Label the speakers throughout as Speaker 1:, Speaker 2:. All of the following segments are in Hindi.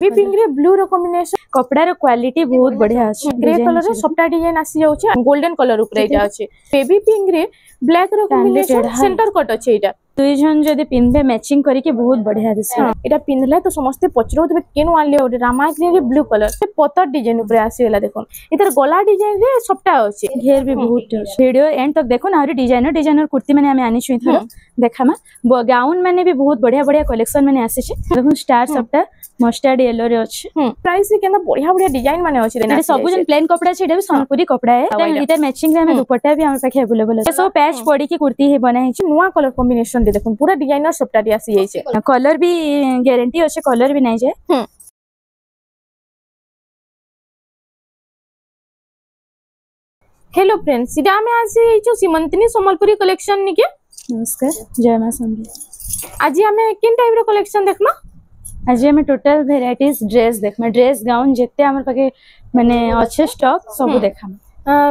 Speaker 1: बेबी पिंक रे ब्लू रो कॉम्बिनेशन
Speaker 2: कपड़ा रो क्वालिटी बहुत बढ़िया अछि
Speaker 1: ग्रे कलर रे सबटा डिजाइन आसी जाउ छै गोल्डन कलर ऊपर एटा अछि बेबी पिंक रे ब्लैक रो कॉम्बिनेशन सेंटर कट अछि एटा
Speaker 2: दुई जन जदी पिनबे मैचिंग करके बहुत बढ़िया दिसे
Speaker 1: एटा पिनले तो समस्त पचरो केनु आनले ओटे रामा ग्रीन रे ब्लू कलर से पतर डिजाइन ऊपर आसी गेला देखो इधर गला डिजाइन रे सबटा अछि
Speaker 2: घेर भी बहुत वीडियो एंड तक देखो ना डिजाइनर कुर्ती माने हम आनी छु थरो देखामा गाउन माने भी बहुत बढ़िया बढ़िया कलेक्शन माने आसी छै देखो स्टार सबटा मस्टर्ड येलो रे अछि
Speaker 1: प्राइस रे केना बढ़िया बढ़िया डिजाइन माने अछि
Speaker 2: रे सब जन प्लेन कपड़ा छै एटा भी सोनपुरी कपड़ा है इधर मैचिंग रे हमें दुपट्टा भी हमर पाखे अवेलेबल है सब पैच पड़ी की कुर्ती है बना है
Speaker 1: नुवा कलर कॉम्बिनेशन दे देखो पूरा डिजाइनर सबटा दी आसी जाय छै
Speaker 2: कलर भी गारंटी अछि कलर भी नै जाय
Speaker 1: हेलो फ्रेंड्स सीधा में आसी जो सीमंतनी संबलपुरी कलेक्शन निके
Speaker 2: नमस्कार जय मां संबी
Speaker 1: आज हमें किन टाइप रो कलेक्शन देखमा
Speaker 2: आज हमें टोटल वेराइटीज ड्रेस देखमा ड्रेस गाउन जत्ते हमर पाके माने अच्छे स्टॉक सब देखमा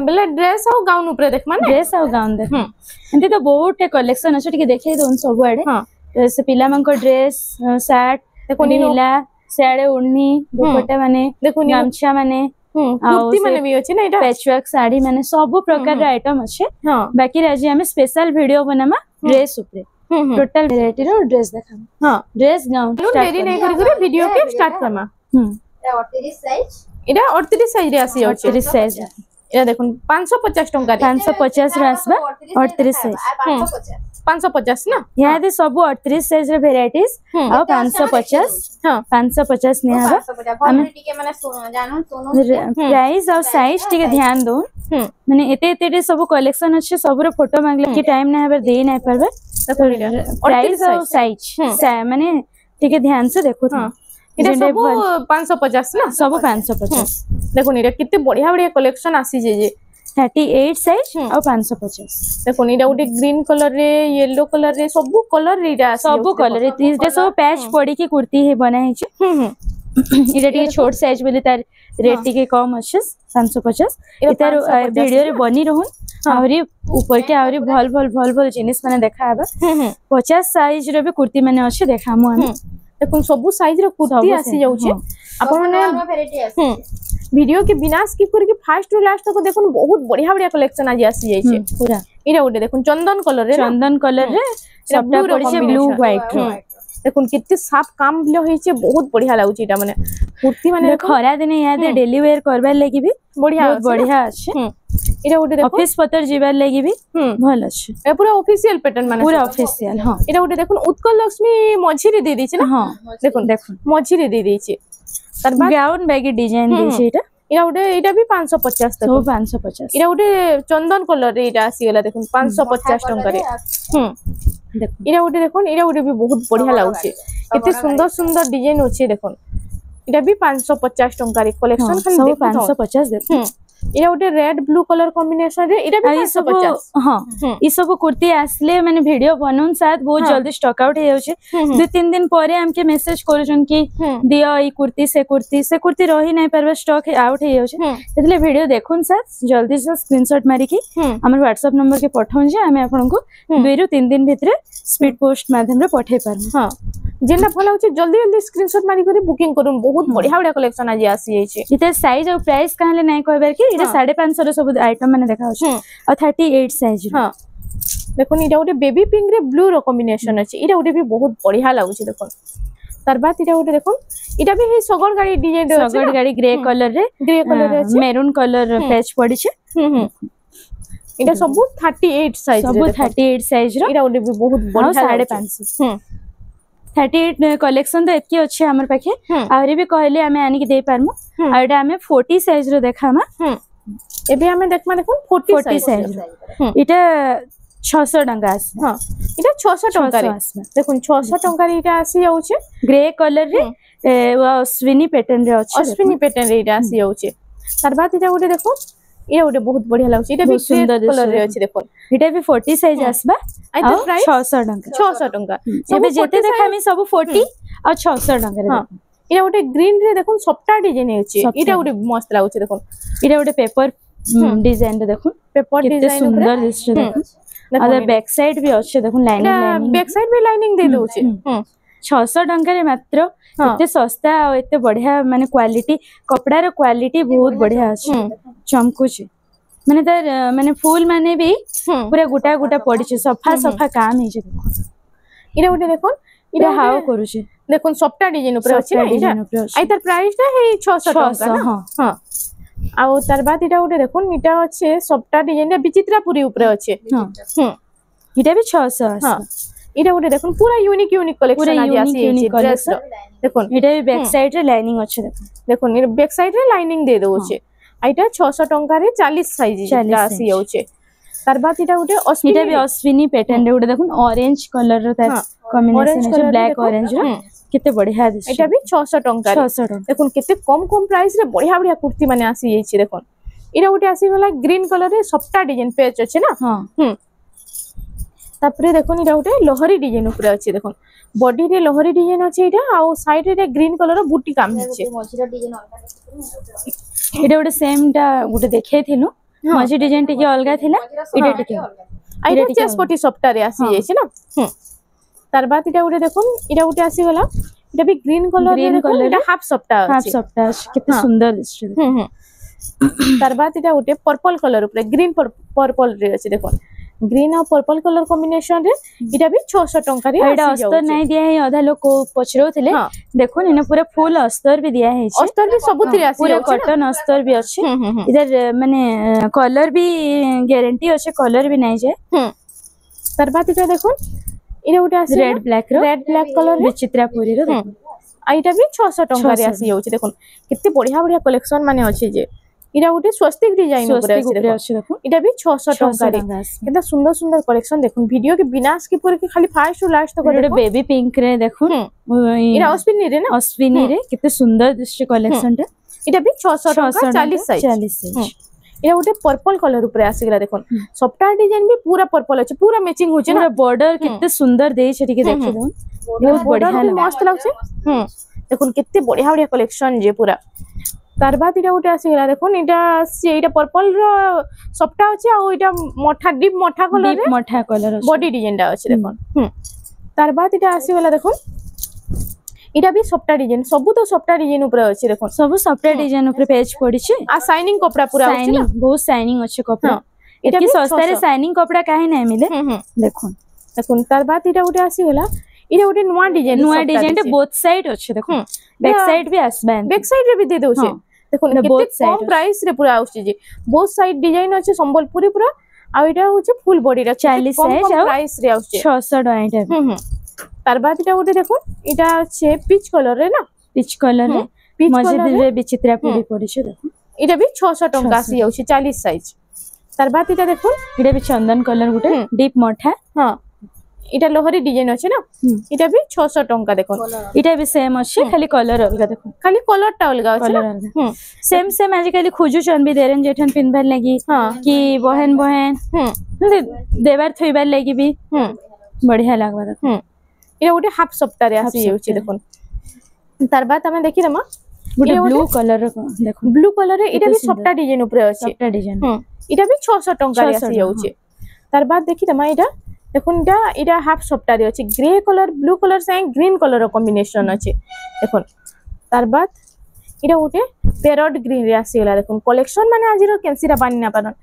Speaker 1: बेले ड्रेस और गाउन ऊपर देखमा ना
Speaker 2: ड्रेस और गाउन देख एंती तो बहुत कलेक्शन अछि टिके देखै दोन सब आडे हां से पिला मन को ड्रेस शर्ट देखो नीला साड़े उन्नी दुपट्टा माने देखो गामछा माने
Speaker 1: कुर्ती माने भी अछि ना एटा
Speaker 2: पैचवर्क साड़ी माने सब प्रकार रे आइटम अछि हां बाकी आज हम स्पेशल वीडियो बनामा ड्रेस ऊपर टोटल वैरायटी रो ड्रेस देखा हां ड्रेस गाउन
Speaker 1: देरी नै करी वीडियो के स्टार्ट करमा एटा 38 साइज एटा 38 साइज रे आसी
Speaker 2: 38 साइज
Speaker 1: एटा देखुन 550 टंका
Speaker 2: 550 रे आसबा 38 साइज
Speaker 1: 550 ना
Speaker 2: यहाँ दे सब 38 साइज रे वेराइटीज और 550 हां 550 ने हबा हम टिके माने जानू सोनो प्राइस और साइज टिके ध्यान दो माने एते एते सब कलेक्शन अछि सब रो फोटो मांगले कि टाइम नै हबर दे नै परबे प्राइस और साइज माने टिके ध्यान से देखो तो
Speaker 1: इटा सब 550 ना
Speaker 2: सब 550
Speaker 1: देखो नीरा कितने बढ़िया बढ़िया कलेक्शन आसी जे
Speaker 2: 38 साइज और 550
Speaker 1: देखो नीरा उटे ग्रीन कलर रे येलो कलर रे सब कलर रीटा
Speaker 2: सब कलर रे तीस सब पैच पड़ी की कुर्ती है बना है इटा टिके छोट साइज बोले तार रेट टिके कम अछि 550 इतार वीडियो रे बनी रहन आउरी ऊपर के आउरी भल भल भल भल जिनिस माने देखा हबा 50 साइज रे भी कुर्ती माने अछि देखामु हम
Speaker 1: देखो सब साइज रो कुर्ती आसी जाउ छे अपन ने वीडियो के बिना स्किप करके फर्स्ट टू लास्ट तक देखो बहुत बढ़िया बढ़िया कलेक्शन आज आसी जाय छे पूरा इरा उटे देखो चंदन कलर रे
Speaker 2: सबटा पड़ी छे ब्लू व्हाइट
Speaker 1: देखो कितने साफ काम बिलो होई छे बहुत बढ़िया लागु छे एटा माने कुर्ती माने
Speaker 2: खरा दिने याद डेली वेयर करबा लागि भी बढ़िया अछि
Speaker 1: इरा उटे देखो
Speaker 2: ऑफिस पतर जीवार लागि भी भल अछि
Speaker 1: ए पूरा ऑफिशियल पैटर्न माने
Speaker 2: पूरा ऑफिशियल हां
Speaker 1: इरा उटे देखो उत्कल लक्ष्मी मझी रे दे दी छे ना
Speaker 2: हां देखो
Speaker 1: मझी रे दे दी छे
Speaker 2: तार बाद गाउन बैगी डिजाइन दी छे एटा
Speaker 1: इरा उटे एटा भी 550
Speaker 2: देखो 550
Speaker 1: इरा उटे चंदन कलर रे एटा आसी गेला देखो 550 टंका रे देखो इरा उटे देखो इरा उटे भी बहुत बढ़िया लागु छे केते सुंदर सुंदर डिजाइन होछे देखो इटा भी 550 टंका रे कलेक्शन खाली देखो
Speaker 2: 550 देखो
Speaker 1: इरा उटे रेड ब्लू कलर कॉम्बिनेशन रे इरा भी 550
Speaker 2: हां ई सब कुर्ती आसले माने वीडियो बनन साथ बहुत जल्दी स्टॉक आउट हे जाउछे 2-3 दिन परे हमके मैसेज करजन कि दियो ई कुर्ती से कुर्ती रही नै परबे स्टॉक आउट हे जाउछे एतले वीडियो देखुन साथ जल्दी से स्क्रीनशॉट मारी कि हमर WhatsApp नंबर के पठाउन जे हमें आपन को 2 ରୁ 3 दिन भितरे स्पीड पोस्ट माध्यम रे पठै पारम
Speaker 1: हां जेना भला होचे जल्दी जल्दी स्क्रीनशॉट मारी करी बुकिंग करूम बहुत बढ़िया बढ़िया कलेक्शन आज आसी जाय छे
Speaker 2: इते साइज और प्राइस कहले नै कहबर कि इते 550 रे सब आइटम माने देखा होचे और 38 साइज
Speaker 1: हां देखो इटा उटे बेबी पिंक रे ब्लू रो कॉम्बिनेशन अछि इटा उटे भी बहुत बढ़िया लागु छे देखो तार बाद इटा उटे देखो इटा भी हे सगर गाड़ी डिजाइन रे
Speaker 2: सगर गाड़ी ग्रे कलर रे अछि मेरून कलर पैच पड़ी छे
Speaker 1: इटा सब 38 साइज
Speaker 2: सब 38 साइज रो
Speaker 1: इटा उटे भी बहुत बढ़िया
Speaker 2: 550 38 कलेक्शन तो एतकी अछि हमर पाखे आउरी भी कहले हमें आनी के दे पारमु आ एटा हमें 40 साइज रो देखामा
Speaker 1: एबे हमें देखमा देखो 40 साइज
Speaker 2: इटा 600 टंका आस
Speaker 1: हां इटा 600 टंका रे देखो 600 टंका रे इटा आसी जाउ छे
Speaker 2: ग्रे कलर रे अश्विनी पैटर्न रे अछि
Speaker 1: अश्विनी पैटर्न रे इटा आसी जाउ छे तार बाद इटा उटे देखो ये उटे बहुत बढ़िया लागु छे इटा भी सुंदर कलर रे अछि देखो
Speaker 2: इटा भी 40 साइज आसबा आ तो प्राइस 600 टंका एबे जेते देखामी सब 40 और 600 टंका रे
Speaker 1: हां इटा उटे ग्रीन रे देखो सबटा डिजाइन अछि इटा उटे मस्त लागु छे देखो
Speaker 2: इटा उटे पेपर डिजाइन रे देखो
Speaker 1: पेपर डिजाइन
Speaker 2: सुंदर दिसछ देखो अदर बैक साइड भी अच्छे देखो लाइनिंग
Speaker 1: बैक साइड भी लाइनिंग दे दउ छे
Speaker 2: 600 टंका मात्र एते सस्ता और एते बढ़िया माने क्वालिटी कपड़ा रो क्वालिटी बहुत बढ़िया अछि चमकुछ माने तार माने फूल माने भी पूरा गोटा गोटा पड़ी छे सफा सफा काम हे जे
Speaker 1: इरा उठे देखो
Speaker 2: इरा हाउ करू छे
Speaker 1: देखो सफ्टा डिजाइन ऊपर अछि ना इरा आई तार प्राइस टा हे 600 टंका ना हां आ तार बाद इटा उठे देखो इटा अछि सफ्टा डिजाइन रे विचित्रापुरी ऊपर अछि हां
Speaker 2: इटा भी 600
Speaker 1: हां इटा उठे देखो पूरा यूनिक यूनिक कलेक्शन आज आसी ड्रेस देखो इटा भी
Speaker 2: बैक साइड रे लाइनिंग अछि
Speaker 1: देखो देखो बैक साइड रे लाइनिंग दे दो छे आइटा 600 टंका रे 40 साइज आसी होचे तार बाद इटा उठे
Speaker 2: इटा भी अश्विनी पैटर्न रे उठे देखो ऑरेंज कलर रो तार कॉम्बिनेशन है ब्लैक ऑरेंज रो किते बढ़िया दिस
Speaker 1: इटा भी 600 टंका
Speaker 2: 600 टंका
Speaker 1: देखो किते कम प्राइस रे बढ़िया बढ़िया कुर्ती माने आसी जाई देखो इरा उठे आसी गला ग्रीन कलर रे सफ्टा डिजाइन पेज अछि ना हां तापरे देखो इरा उठे लोहरी डिजाइन ऊपर अछि देखो बॉडी रे लोहरी डिजाइन अछि इटा आ साइड रे ग्रीन कलर रो बूटी काम अछि मझिरा डिजाइन अलगा
Speaker 2: इटा उठे सेम टा उठे देखै थिलु मझि डिजाइन टिके अलगा थिला इटा टिके
Speaker 1: आइटा चेस पटी सफ्टा रे आसी जाई छै ना तार बाद इटा उठे देखो इटा उठे आसी गला इटा भी ग्रीन कलर रे देखो इटा हाफ सफ्टा
Speaker 2: किते सुंदर दिसছে
Speaker 1: तार बाद इटा उठे पर्पल कलर ऊपर ग्रीन पर्पल रे अछि देखो ग्रीन और पर्पल कलर कॉम्बिनेशन रे इटा भी 600 टंका रे
Speaker 2: एटा अस्तर नै दिया है आधा लोग को पछरोथिले देखो ने पूरा फुल अस्तर भी दिया है
Speaker 1: अस्तर भी सबुति आसी
Speaker 2: पूरा कॉटन अस्तर भी अछि इधर माने कलर भी गारंटी अछि कलर भी नै जे
Speaker 1: तार बाद इटा देखो इरा उटा आसी
Speaker 2: रेड ब्लैक
Speaker 1: कलर
Speaker 2: विचित्रापुरी रो देखो
Speaker 1: आइटा भी 600 टंका रे आसी होछि देखो किते बढ़िया बढ़िया कलेक्शन माने अछि जे इरा उटे स्वस्तिक डिजाइन ऊपर अछि देखो इटा भी 600 टंका रे कितना सुंदर सुंदर कलेक्शन देखो वीडियो के बिना स्किप करके खाली फर्स्ट टू लास्ट तक
Speaker 2: देखो बेबी पिंक रे देखो
Speaker 1: इरा अश्विनी रे ना
Speaker 2: अश्विनी रे किते सुंदर दिसছে कलेक्शन टा
Speaker 1: इटा भी 600 टंका 40 साइज इरा उटे पर्पल कलर ऊपर आसी गला देखो सफ्टा डिजाइन भी पूरा पर्पल अछि पूरा मैचिंग होचे ना
Speaker 2: बॉर्डर किते सुंदर देइ छै ठीक देखि दो बहुत बढ़िया
Speaker 1: मस्त लागছে देखो किते बढ़िया बढ़िया कलेक्शन जे पूरा तार बाद इटा उटे आसी गला देखो इटा पर्पल रो सफ्टा अछि आ इटा मठा डीप मठा कलर बॉडी डिजाइन टा अछि देखो तार बाद इटा आसी गला देखो इटा भी सफ्टा डिजाइन सब तो सफ्टा डिजाइन ऊपर अछि देखो
Speaker 2: सब सफ्टा डिजाइन ऊपर पेज पड़ी छै
Speaker 1: आ शाइनिंग कपड़ा पूरा अछि ना
Speaker 2: बहुत शाइनिंग अछि कपड़ा इटा भी सस्ता रे शाइनिंग कपड़ा काहे नै मिले देखो
Speaker 1: देखो तार बाद इटा उटे आसी गला इटा उटे नुवा डिजाइन
Speaker 2: बोथ साइड अछि देखो बैक साइड भी आसबैन
Speaker 1: बैक साइड रे भी दे दो छै देखो किते कम प्राइस रे पूरा आउछि जे बोथ साइड डिजाइन अछि संबलपुरी पूरा आ इटा होछि फुल बॉडी रे
Speaker 2: 40 साइज
Speaker 1: प्राइस रे आउछि
Speaker 2: 600 टका
Speaker 1: तार बाद इटा उटे देखो इटा छै पीच कलर रे ना
Speaker 2: पीच कलर रे मस्जिद रे विचित्रापुरी पड़ी छै देखो
Speaker 1: इटा भी 600 टंका आसी आउछि 40 साइज तार बाद इटा देखो
Speaker 2: इटा भी चंदन कलर गुटे डीप मठा
Speaker 1: हां इटा लोहरी डिजाइन अछि ना इटा भी 600 टंका देखो
Speaker 2: इटा भी सेम अछि खाली कलर अलगा देखो
Speaker 1: खाली कलर टा अलगा अछि
Speaker 2: सेम सेम आज खाली खोजु चन भी देरन जेठन पिनबार लागि कि बहन देबार थइबार लागि भी बढ़िया लागबा देखो इटा उटे हाफ सफ्टा रे आसी होछि देखो तार बाद हमें देखि रमा गुटे ब्लू कलर देखो
Speaker 1: ब्लू कलर रे इटा भी सफ्टा डिजाइन ऊपर अछि
Speaker 2: सफ्टा डिजाइन
Speaker 1: इटा भी 600 टंका रे आसी होछि तार बाद देखि रमा इटा देखो इटा हाफ सफ्टा रे अछि ग्रे कलर ब्लू कलर से ग्रीन कलर रो कॉम्बिनेशन अछि देखो तार बाद इटा उटे पैरट ग्रीन रे आसी गला देखो कलेक्शन माने आजिरो कैंसीरा बानी ना पारन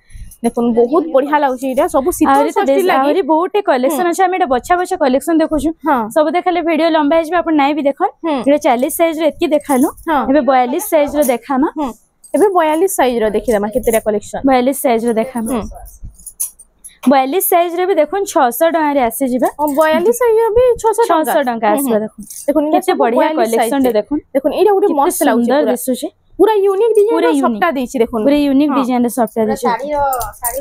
Speaker 1: देखो बहुत बढ़िया लागछि इटा सब शीतल षष्ठी लागि
Speaker 2: बहुत कलेक्शन अछि हम इटा बच्चा बच्चा कलेक्शन देखु छु सब देखले वीडियो लंबा हिजबे अपन नै भी देखन इटा 40 साइज रे एतकी देखालो एबे 42 साइज रो देखामा एबे 42 साइज रो देखिदामा केतेरा कलेक्शन 42 साइज रो देखामा 42 साइज रे भी देखो 600 टका रे आसी जिबे
Speaker 1: 42 साइज रे भी 600
Speaker 2: टका आसीबे देखो
Speaker 1: देखो
Speaker 2: केते बढ़िया कलेक्शन रे देखो
Speaker 1: इटा उटे मस्त लागु
Speaker 2: सुंदर दिसु छै
Speaker 1: पूरा यूनिक डिजाइन सफ्टा दै छै देखो
Speaker 2: पूरा यूनिक डिजाइन रे सफ्टा दै छै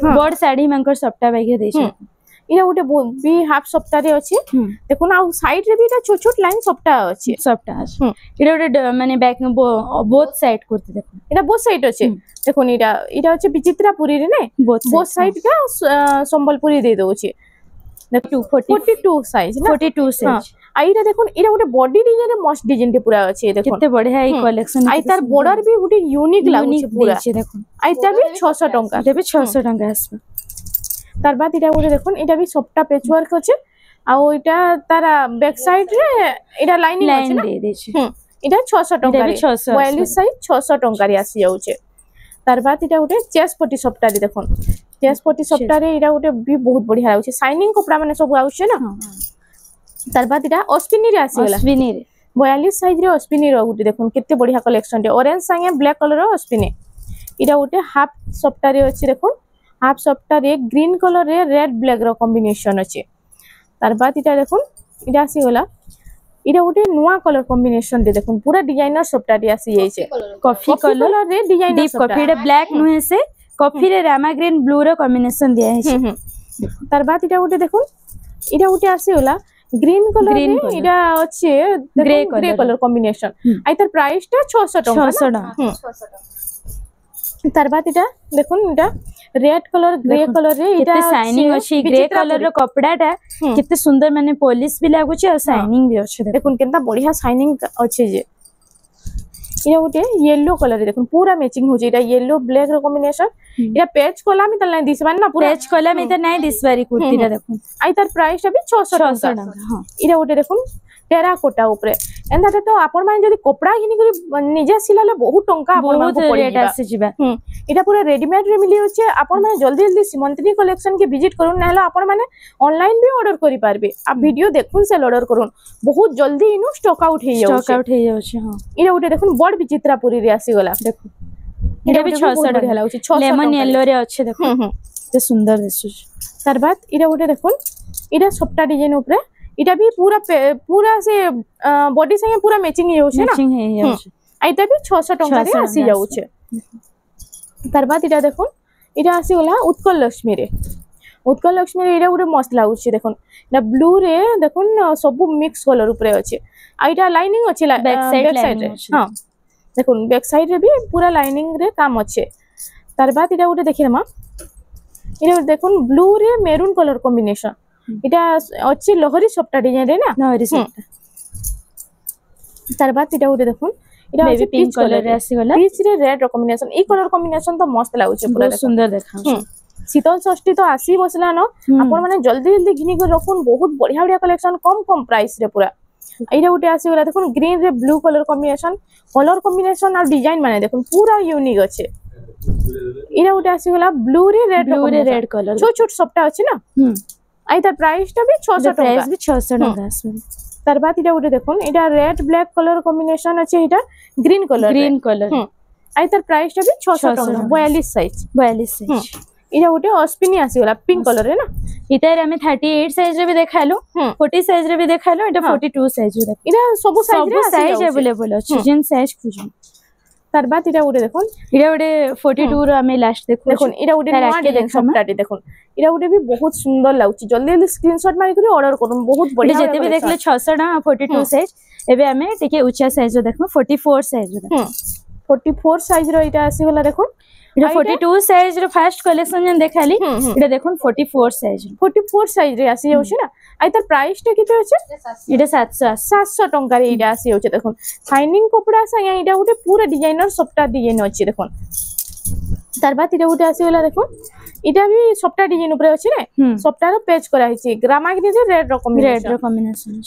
Speaker 2: बड़ साड़ी मंकर सफ्टा बैगे दै छै
Speaker 1: इटा उटे भी हाफ सफ्टा रे अछि देखो ना साइड रे भी इटा छोट छोट लाइन सफ्टा अछि इटा उटे
Speaker 2: माने बैक बोथ साइड करते देखो
Speaker 1: इटा बोथ साइड अछि देखो इटा अछि विचित्रापुरी रे नै बोथ साइड का संबलपुरी दे दो छै देखो 42 साइज ना
Speaker 2: 42 साइज
Speaker 1: आइटा देखो इटा उटे बॉडी डिजाइन रे मस्त डिजाइन के पूरा अछि देखो
Speaker 2: किते बढ़िया ई कलेक्शन
Speaker 1: आई तार बॉर्डर भी उटे यूनिक लागु छै पूरा
Speaker 2: देखो
Speaker 1: आइटा भी 600 टंका
Speaker 2: इटा भी 600 टंका आसबे
Speaker 1: तार बाद इटा उटे देखो इटा भी सफ्टा पैच वर्क अछि ଆଉ ଏଇଟା ତାର बैक साइड रे एटा लाइनिंग अछि
Speaker 2: लाइन
Speaker 1: ना
Speaker 2: दे दे छै
Speaker 1: एटा 600 टंका
Speaker 2: एटा भी 600
Speaker 1: 42 साइज 600 टंका रे आसी जाउछे तार बाद एटा उठे चेस्ट पट्टी सप्ताह देखो चेस्ट पट्टी सप्ताह रे एटा उठे भी बहुत बढ़िया होउछे शाइनिंग कपड़ा माने सब आउछे ना तार बाद एटा अश्विनी रे आसी गेला
Speaker 2: अश्विनी रे
Speaker 1: 42 साइज रे अश्विनी रो उठे देखो केते बढ़िया कलेक्शन रे ऑरेंज संगे ब्लैक कलर रो अश्विनी एटा उठे हाफ सप्ताह रे अछि देखो हाफ सप्ताह रे ग्रीन कलर रे रेड ब्लैक रो कॉम्बिनेशन अछि तार बाद एटा देखो एटा आसी गेला इरा उठे नुआ कलर कॉम्बिनेशन दे देखो पूरा डिजाइनर सप्ताह रे आसी जाय छै
Speaker 2: कॉफी कलर
Speaker 1: रे डिजाइनर
Speaker 2: डीप कॉफी रे ब्लैक नुहे से कॉफी रे रामा ग्रीन ब्लू रे कॉम्बिनेशन दिया है
Speaker 1: तार बाद एटा उठे देखो इरा उठे आसी गेला ग्रीन कलर रे इरा अछि ग्रे कलर कॉम्बिनेशन आई तार प्राइस ता 600 टका
Speaker 2: 600 टका
Speaker 1: तार बाद एटा देखो एटा रेड कलर ग्रे कलर रे
Speaker 2: इटा शाइनिंग अछि ग्रे कलर रो कपड़ाटा कितने सुंदर माने पॉलिश भी लागु छै और शाइनिंग भी अछि
Speaker 1: देखो केनता बढ़िया शाइनिंग अछि जे इरा उटे येलो कलर रे देखो पूरा मैचिंग हो जे इटा येलो ब्लैक रो कॉम्बिनेशन इरा पेज कोला में तल नै दिसबान ना पूरा
Speaker 2: पेज कोला में त नै दिसबारी कुर्ती रा देखो
Speaker 1: आई तार प्राइस भी 600 टका हां इरा उटे देखो टेराकोटा ऊपर एंदा तो आपण माने जदी कपड़ा घिनी करी निजे सिलाले बहुत टंका आपण माने को पड़ी
Speaker 2: आसी जिबा
Speaker 1: इटा पूरा रेडीमेड रे मिली होचे आपण माने जल्दी जल्दी सीमंतनी कलेक्शन के विजिट करूं नाले आपण माने ऑनलाइन भी ऑर्डर करि पारबे आ वीडियो देखुन से ऑर्डर करूं बहुत जल्दी इनु स्टॉक आउट हे जाउ छै हां इरा उटे देखुन बड़ विचित्रापुरी रे आसी गला देखो
Speaker 2: इरा भी 600 टका लागु छै लेमन येलो रे अच्छे देखो ते सुंदर दिसु
Speaker 1: तार बाद इरा उटे देखुन इरा सप्ता डिजाइन ऊपर इटा भी पूरा से बॉडी संगे पूरा मैचिंग हे होछे ना
Speaker 2: मैचिंग हे होछे
Speaker 1: आइता भी 600 टका रे आसी जाउ छे तार बाद इटा देखुन इटा आसी गला उत्कल लक्ष्मी रे इटा उडे मस्त लागु छे देखुन ना ब्लू रे देखुन सब मिक्स कलर ऊपर अछि आइटा लाइनिंग अछि बैक साइड रे हां देखुन बैक साइड रे भी पूरा लाइनिंग रे काम अछि तार बाद इटा उडे देखिरमा इटा देखुन ब्लू रे मेरून कलर कॉम्बिनेशन इटा अच्छी लहरी सप्ता डिजाइन रे ना
Speaker 2: लहरी सप्ता
Speaker 1: तार बाद इटा उडे देखुन इटा
Speaker 2: बेबी पिंक कलर रे आसी गला
Speaker 1: पीच रे रेड कॉम्बिनेशन ई कलर कॉम्बिनेशन तो मस्त लागु छे पूरा
Speaker 2: सुंदर देखा
Speaker 1: शीतल षष्ठी तो आसी बसला न आपण माने जल्दी जल्दी घिनी कर रखुन बहुत बढ़िया बढ़िया कलेक्शन कम प्राइस रे पूरा एटा उटे आसी गला देखुन ग्रीन रे ब्लू कलर कॉम्बिनेशन और डिजाइन माने देखुन पूरा यूनिक अछि एटा उटे आसी गला ब्लू रे रेड कलर छोट छोट सप्ता अछि ना आई तार प्राइस ता भी 600 टका
Speaker 2: प्राइस भी 600 टका
Speaker 1: तार बाद इटा उटे देखुन इटा रेड ब्लैक कलर कॉम्बिनेशन अछि इटा ग्रीन कलर आई तार प्राइस ता भी 600 टका 42 साइज इटा उटे अश्विनी आसी गला पिंक कलर रे ना
Speaker 2: इता रे हमें 38 साइज रे भी देखालो 40 साइज रे भी देखालो इटा 42 साइज रे
Speaker 1: इटा सब साइज
Speaker 2: अवेलेबल अछि जिन साइज खोजो
Speaker 1: तार बाद इटा उटे देखुन
Speaker 2: इटा उटे 42 रो हमें लास्ट देखुन
Speaker 1: इटा उटे नवा डिजाइन सबटाटी देखुन इटा उटे भी बहुत सुंदर लागुची जल्दी जल्दी स्क्रीनशॉट मारि करी ऑर्डर करूं बहुत बढ़िया
Speaker 2: जेते भी देखले 600 ना 42 साइज एबे हमें टिके ऊंचा साइज रो देखो 44 साइज रो
Speaker 1: 44 साइज रो इटा आसी गला देखुन
Speaker 2: इटा 42 साइज रो फर्स्ट कलेक्शन जन देखाली इटा देखुन 44 साइज रे आसी जाउछे ना आई तार प्राइस टा केते होचे इटा 700
Speaker 1: टंका रे इटा आसी जाउछे देखुन शाइनिंग कपड़ा संगे इटा उटे पूरा डिजाइनर सप्ता डिजाइन अछि देखुन तार बाद इटा उटे आसी गला देखुन इटा भी सप्ता डिजाइन ऊपर अछि रे सप्ता रो पेज करा हिची ग्रामाग्री रे रेड रो कॉम्बिनेशन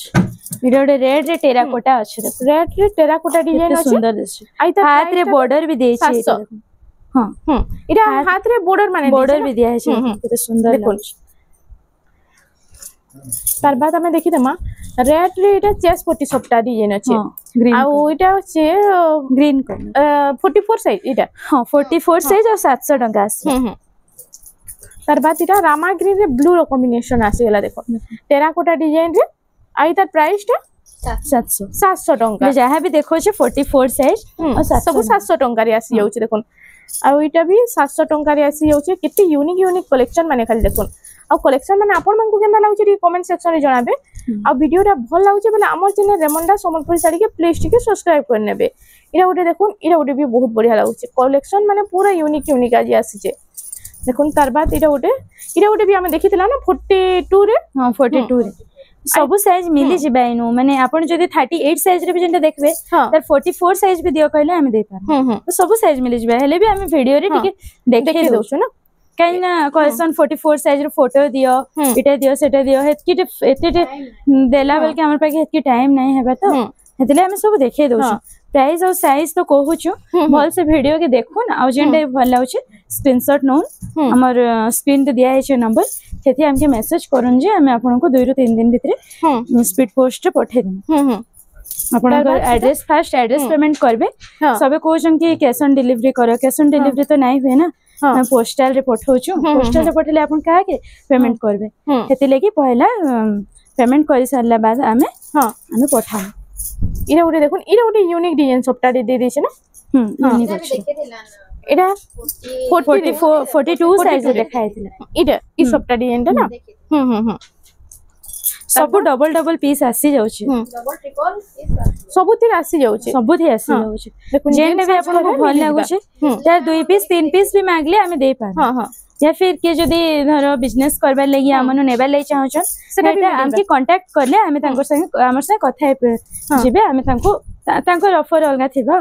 Speaker 2: इटा उटे रेड रे टेराकोटा अछि
Speaker 1: रेड रे टेराकोटा डिजाइन अछि
Speaker 2: सुंदर दिसु आई तार हाथ रे बॉर्डर भी देछि इटा हां
Speaker 1: इटा हाथ रे बॉर्डर माने
Speaker 2: बॉर्डर भी दिया है केते सुंदर देखुन
Speaker 1: तार बाद हमें देखि दमा रेड रे इटा चेस्ट पट्टी सप्ता डिजाइन अछि आ इटा अछि
Speaker 2: ग्रीन कलर
Speaker 1: 44 साइज इटा
Speaker 2: हां 44 साइज और 700 टका आसी
Speaker 1: तार बाद इटा रामा ग्रीन रे ब्लू रो कॉम्बिनेशन आसी गला देखो टेराकोटा डिजाइन रे आई तार प्राइस टा 700 टंका
Speaker 2: जहां भी देखो छे 44 साइज और
Speaker 1: सब 700 टंका रे आसी जाउछ देखो आ इटा भी 700 टंका रे आसी जाउछ केते यूनिक कलेक्शन माने खाली देखो आ कलेक्शन माने आपण मानकु केनता लागुछ रे कमेंट सेक्शन रे जणाबे आ वीडियो रा भल लागुछ बेले हमर चैनल रेमंडा समलपुरी साड़ी के प्लीज टिके सब्सक्राइब कर नेबे इरा उटे देखो इरा उटे भी बहुत बढ़िया लागुछ कलेक्शन माने पूरा यूनिक आज आसी देखो तार बाद इरा उटे भी हमें देखिथिला ना 42 रे
Speaker 2: हां 42 रे सब साइज मिली जिबाइनो माने आपण जदी 38 साइज रे भी जेंटा देखबे तार 44 साइज भी दियो कहले हम दे पार तो सब साइज मिली जिबा हेले भी हम वीडियो रे टिके देखे दोछु ना कहीं ना कहसन 44 साइज रो फोटो दियो सेटा दियो एते देला बेल के हमर पाके एतकी टाइम नहीं हेबा तो हेतले हम सब देखे दउ प्राइस और साइज तो कहूछु भल से वीडियो के देखुन आ जेंडे भल लाउछ स्क्रीनशॉट नोन हमर स्क्रीन पे दिया है नंबर सेति हमके मैसेज करन जे हम आपन को 2 रो 3 दिन भीतर स्पीड पोस्ट पठे देम आपन एड्रेस फर्स्ट एड्रेस पेमेंट करबे सबे कहउछन कि कैश ऑन डिलीवरी करो कैश ऑन डिलीवरी तो नहीं हुए ना मैं पोस्टल रे पठौछु पोस्टल रे पठले आपन का के पेमेंट करबे हेति लेके पहला पेमेंट करि सारला बाद हमें पठाऊ
Speaker 1: इरा उडे देखुन इरा उडे यूनिक डिजाइन सबटा दे देछे ना
Speaker 2: यूनिक अछि
Speaker 1: एटा
Speaker 2: 42 साइज देखाइतिला
Speaker 1: इटा ई सबटा डिजाइन ना
Speaker 2: सब डबल डबल पीस आसी जाउची
Speaker 1: डबल ट्रिपल सबुथि आसी जाउची
Speaker 2: देखुन जेने भी आपन को भल लागुची तार 2 पीस 3 पीस भी मांगले हमें दे पार या फिर के जदी धरो बिजनेस करबा लागि हमन नेबा lai चाहछन सेटा हमके कांटेक्ट करले हमें तांको संग हमर से कथा जिबे हमें तांको ऑफर अलगा थिबा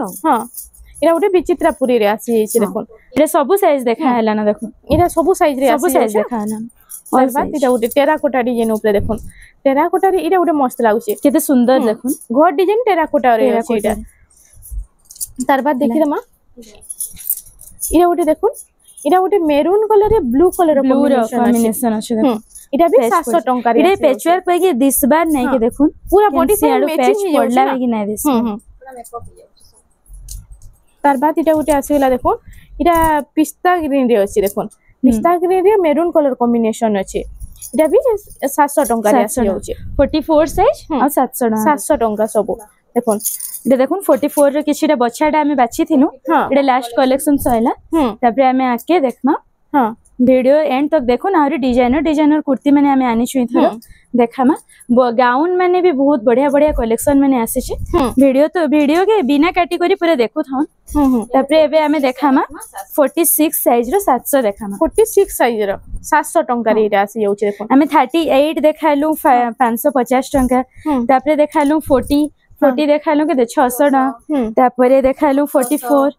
Speaker 1: इरा उडे विचित्रापुरी रे आसी छै देखुन
Speaker 2: इरा सब साइज देखा हैला ना देखुन
Speaker 1: इरा सब साइज रे आसी
Speaker 2: देखा हैला
Speaker 1: और बात इरा उडे टेराकोटा डिजाइन ऊपर देखुन टेराकोटा रे इरा उडे मस्त लागुची
Speaker 2: केते सुंदर देखुन
Speaker 1: घर डिजाइन टेराकोटा रे अछि इटा तार बाद देखि रमा इरा उडे देखुन इरा उडे मेरून कलर रे ब्लू कलर
Speaker 2: कॉम्बिनेशन अछि देखुन
Speaker 1: इटा भी 700 टंका रे
Speaker 2: इरे पेचवर्क पे के दिस बार नहीं के देखुन
Speaker 1: पूरा बॉडी से मैचिंग
Speaker 2: पड़ला कि नहीं दिस पूरा
Speaker 1: मेकअप हो जाउछ तार बाद इटा उडे आसीला देखुन इटा पिस्ता ग्रीन रे अछि देखुन पिस्ता ग्रीन रे मेरून कलर कॉम्बिनेशन अछि इटा भी 700 टंका रे आसी जाउछ
Speaker 2: 44 साइज और
Speaker 1: 700 टंका सब देखुन
Speaker 2: इटा देखुन 44 रे किछिटा बछाडा हमें बाछि थिनु इटा लास्ट कलेक्शन सइला तापरे हमें आके देखमा वीडियो एंड तक देखुन आरी डिजाइनर कुर्ती माने हमें आनी छु थरो देखामा गाउन माने भी बहुत बढ़िया बढ़िया कलेक्शन माने आसी छि वीडियो के बिना काटी करी पूरा देखु थन तापरे एबे हमें देखामा 46 साइज रो 700 देखामा
Speaker 1: 46 साइज रो 700 टंका रे इटा आसी जाउछ देखुन
Speaker 2: हमें 38 देखालु 550 टंका तापरे देखालु 40 देखालु के 600 ना तापरे देखालु 44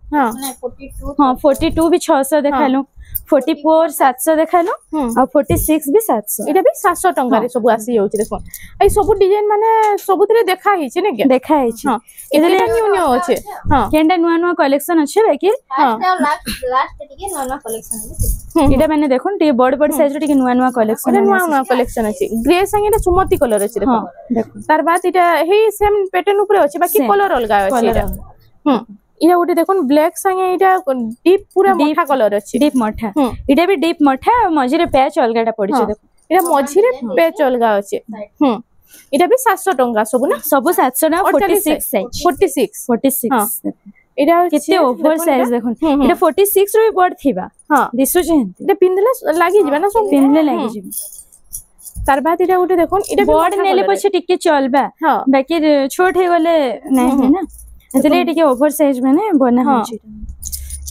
Speaker 2: 42 भी 600 देखालु 44 700 देखालु और 46 भी 700
Speaker 1: इटा भी 700 टंका रे सब आसी जाउछ देखो ए सब डिजाइन माने सबुतरे देखा हि छै ने के
Speaker 2: देखा हि छै
Speaker 1: इधर न्यू अछि
Speaker 2: केंडा नुवा कलेक्शन अछि बाकी
Speaker 3: लास्ट टिके नुवा कलेक्शन
Speaker 2: इटा माने देखुन टी बड़ साइज रो टिके नुवा
Speaker 1: कलेक्शन अछि ग्रे संगे सुमति कलर अछि देखो तार बाद इटा हे सेम पैटर्न ऊपर अछि बाकी कलर अलगा अछि इटा इरा उठे देखुन ब्लैक संगे इटा डीप पूरा मोठा कलर अछि
Speaker 2: डीप मोठा इटा भी डीप मोठा मझी रे पैच अलगाटा पड़ी छै देखो
Speaker 1: इरा मझी रे पैच अलगा अछि इटा भी 700 टंका सब ना
Speaker 2: सब 700 ना 46 साइज 46 इटा केते ओवर साइज देखुन इटा 46 रो बड़ थिबा दिसु छै
Speaker 1: इटा पिंदले लागि जिबा ना सब
Speaker 2: पिंदले लागि जिबा
Speaker 1: तार बाद इटा उठे देखुन इटा
Speaker 2: बड़ नेले पछे टिके चलबा बाकी छोट हे गले नहीं है ना एतले टिके ओवर साइज माने बना हो छै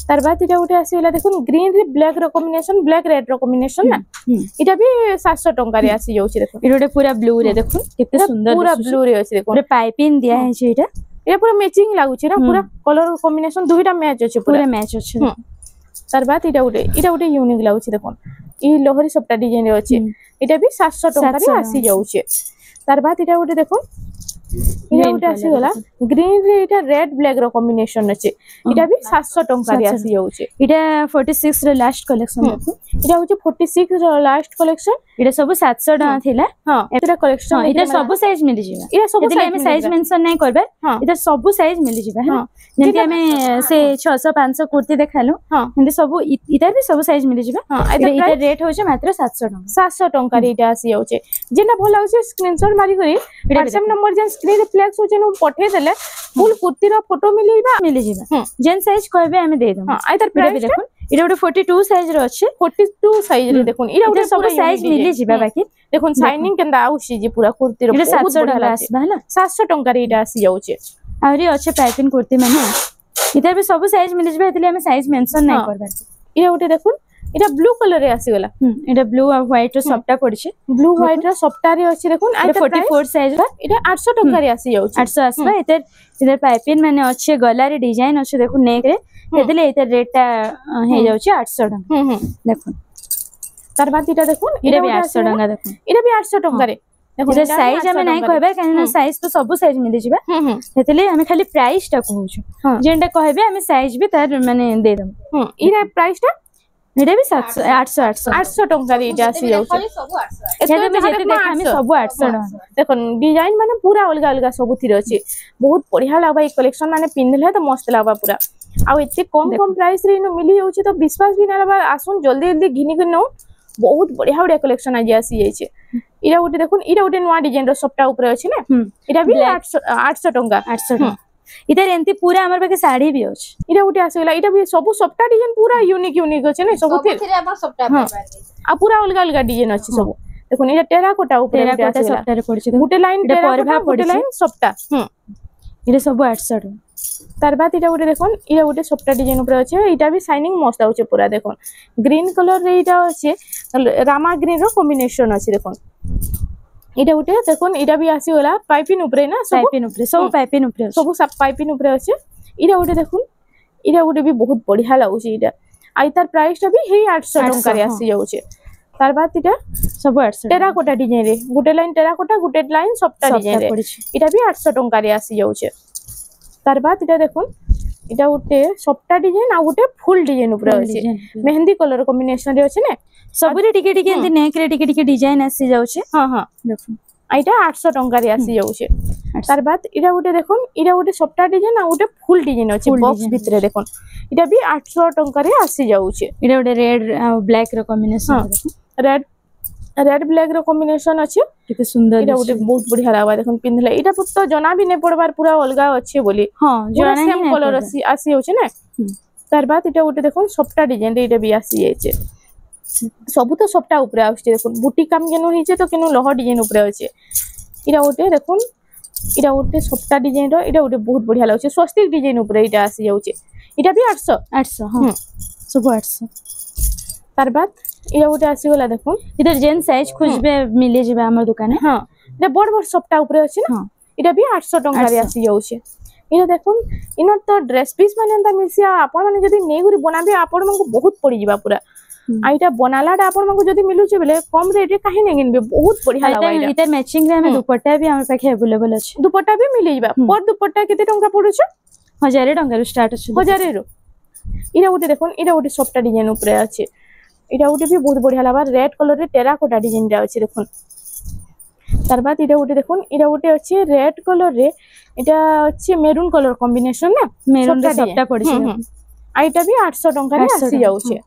Speaker 1: तार बाद इटा उठे आसीला देखुन ग्रीन रे ब्लैक रो कॉम्बिनेशन ब्लैक रेड रो कॉम्बिनेशन ना इटा भी 700 टंका रे आसी जाउछ देखुन
Speaker 2: इटा पूरा ब्लू रे देखुन केते सुंदर
Speaker 1: पूरा ब्लू रे अछि देखुन
Speaker 2: पूरा पाइपिंग दिया है छै
Speaker 1: इटा पूरा मैचिंग लागु छै ना पूरा कलर कॉम्बिनेशन दुईटा मैच अछि
Speaker 2: पूरा मैच अछि
Speaker 1: तार बाद इटा उठे यूनिक लागु छै देखुन ई लोहरी सबटा डिजाइन रे अछि इटा भी 700 टंका रे आसी जाउछ तार बाद इटा उठे देखुन इटा उठे आसी गला ग्रीन रे इटा रेड ब्लैक रो कॉम्बिनेशन अछि इटा भी 700 टंका रे आसी जाउछ
Speaker 2: इटा 46 रे लास्ट कलेक्शन
Speaker 1: इटा होचे 46 रो लास्ट कलेक्शन
Speaker 2: इटा सब 700 टका थिला
Speaker 1: हां एटा कलेक्शन
Speaker 2: इटा सब साइज मिल जिबा
Speaker 1: इटा सब
Speaker 2: साइज मेंशन नै करबे इटा सब साइज मिल जिबा है जेंति हमें से 600 500 कुर्ती देखालु जेंति सब इटा भी सब साइज मिल जिबा इटा रेट होचे मात्र 700 टंका रे इटा आसी जाउचे जेना भल होचे स्क्रीनशॉट मारी करी WhatsApp नंबर जे स्क्रीन रे फ्लैक्स होचे न पठे देले फुल कुर्ती रो फोटो मिल जिबा जेन साइज कहबे हमें दे दम
Speaker 1: आइतर प्राइस देखुन
Speaker 2: इटा 42 साइज रो अछि
Speaker 1: 42 साइज रे देखुन इटा
Speaker 2: सब साइज मिल जिबा बाकी
Speaker 1: देखुन शाइनिंग केंदा आउसी जे पूरा कुर्ती रो
Speaker 2: 700 टका आसबा हला
Speaker 1: 700 टंका रे इटा आसी जाउचे
Speaker 2: आरी अच्छे पाइपिंग कुर्ती माने इधर भी सब साइज मिल जिबा एतले हमें साइज मेंशन नहीं करबा
Speaker 1: इटा उठे देखुन इटा ब्लू कलर रे आसी गला
Speaker 2: इटा ब्लू और व्हाइट रो सबटा पड़ी छै
Speaker 1: ब्लू व्हाइट रो सबटा रे अछि देखुन
Speaker 2: आ 44 साइज रा
Speaker 1: इटा 800 टंका रे आसी जाउछ
Speaker 2: 800 आसबा इधर पाइपिंग माने अच्छे गला रे डिजाइन अछि देखुन नेक रे एतले इधर रेट ता हे जाउछ 800 टंका देखुन
Speaker 1: तार बाद इटा देखो
Speaker 2: इटा भी 800 टंका देखो
Speaker 1: इटा भी 800 टंका रे देखो
Speaker 2: इटा साइज हमें नहीं कहबे काहे साइज तो सब साइज मिल जिबा हेतले हमें खाली प्राइस टा कहूछु जेंटा कहबे हमें साइज भी तार माने दे दम
Speaker 1: इरा प्राइस टा
Speaker 2: इटा भी 700 800
Speaker 1: टंका रे इटा आसी जाउ
Speaker 3: खाली सब 800
Speaker 2: एते में जेते देखा हमें सब 800 टंका
Speaker 1: देखो डिजाइन माने पूरा अलग अलग सब थिरे अछि बहुत बढ़िया लागबा ई कलेक्शन माने पिनले तो मस्त लागबा पूरा आ एते कम कम प्राइस रे नो मिली जाउछि तो विश्वास भी ना लागबा आसुन जल्दी जल्दी घिनी के नो बहुत बढ़िया बढ़िया कलेक्शन आज आसी जाय छे इरा उटे देखुन इरा उटे नवा डिजाइन रो सबटा ऊपर अछि ना इरा भी 800 टंका
Speaker 2: 800 टंका इधर एंती पूरा हमर पाके साड़ी भी अछि
Speaker 1: इरा उटे आसीला इरा भी सब सबटा डिजाइन पूरा यूनिक यूनिक अछि ना सब
Speaker 3: थिरे अपन सबटा पाइबे
Speaker 1: आ पूरा अलग अलग डिजाइन अछि सब देखुन इरा टेराकोटा ऊपर
Speaker 2: टेराकोटा सबटा रे पड़छि
Speaker 1: गुटे लाइन टेराकोटा गुटे लाइन सबटा
Speaker 2: इरे सब 800 टंका
Speaker 1: तार बाद इटा उटे देखुन इरा उटे सबटा डिजाइन ऊपर अछि इटा भी शाइनिंग मस्त आउछ पूरा देखुन ग्रीन कलर रे इटा अछि रामा ग्रीन रो कॉम्बिनेशन अछि देखुन इटा उटे देखुन इटा भी आसी होला पाइपिन ऊपर ना सब
Speaker 2: पाइपिन ऊपर सब पाइपिन ऊपर
Speaker 1: सब पाइपिन ऊपर अछि इटा उटे देखुन इटा उटे भी बहुत बढ़िया लागुछ इटा आई तार प्राइस टा भी हे 800 टंका रे आसी जाउछ तार बाद इटा
Speaker 2: सब 800
Speaker 1: टेराकोटा डिजाइन रे गुटे लाइन टेराकोटा गुटे लाइन सबटा डिजाइन रे इटा भी 800 टंका रे आसी जाउछ तार बाद इटा देखुन इटा उटे सबटा डिजाइन आ उटे फुल डिजाइन ऊपर अछि मेहंदी कलर कॉम्बिनेशन रे अछि ने
Speaker 2: सबरे टिके टिके एंती नेक रे टिके टिके डिजाइन आसी जाउछे
Speaker 1: हां हां देखुन आइटा 800 टंका रे आसी जाउछे तार बाद इटा उटे देखुन इटा उटे सबटा डिजाइन आ उटे फुल डिजाइन अछि बॉक्स भितरे देखुन इटा भी 800 टंका रे आसी जाउछे
Speaker 2: इटा उटे रेड ब्लैक रो कॉम्बिनेशन
Speaker 1: रेड रेड ब्लैक रो कॉम्बिनेशन अछि
Speaker 2: किते सुंदर
Speaker 1: इटा उटे बहुत बढ़िया लागबा देखुन पिनले इटा तो जना भी ने पड़बार पूरा अलगा अछि बोली
Speaker 2: हां जना
Speaker 1: सेम कलर आसी होचे ना तार बाद इटा उटे देखुन सबटा डिजाइन रे इटा भी आसी जायचे सब तो सबटा ऊपर आउछे देखुन बुटी काम केनो हिचे तो केनो लह डिजाइन ऊपर अछि इटा उटे देखुन इटा उटे सबटा डिजाइन रो इटा उटे बहुत बढ़िया लागछे स्वस्तिक डिजाइन ऊपर इटा आसी जाउछे इटा भी 800
Speaker 2: हां सब 800
Speaker 1: तार बाद इटा उटे आसी गला देखुन
Speaker 2: इधर जेन साइज खोजबे मिले जेबे हमर दुकाने
Speaker 1: हां इटा बड़ बड़ सबटा ऊपर अछि ना इटा भी 800 टंका रे आसी जाउछे इना देखुन इना तो ड्रेस पीस माने अंता मिलसिया आपण माने जदी नै गुरी बनाबे आपण मानको बहुत पड़ी जिबा पूरा आइटा बनालाडा आपण मानको जदी मिलुचे बेले कम रेट रे काहे नै गिनबे बहुत बढ़िया लागबा
Speaker 2: इधर मैचिंग रे हमें दुपट्टा भी हमर पाखे अवेलेबल अछि
Speaker 1: दुपट्टा भी मिली जिबा पर दुपट्टा केते टंका पडुछ
Speaker 2: 1000 टंका रो स्टार्ट अछि
Speaker 1: 1000 रो इरा उटे देखुन इरा उटे सबटा डिजाइन ऊपर अछि इटा उटे भी बहुत बढ़िया लागबा रेड कलर रे टेराकोटा डिजाइन रे अछि देखुन तार बाद इटा उटे देखुन इरा उटे अछि रेड कलर रे इटा अछि मेरून कलर कॉम्बिनेशन ना
Speaker 2: मेरून रे सबटा पड़ी छै
Speaker 1: आइटा भी 800 टंका रे आसी जाउ छै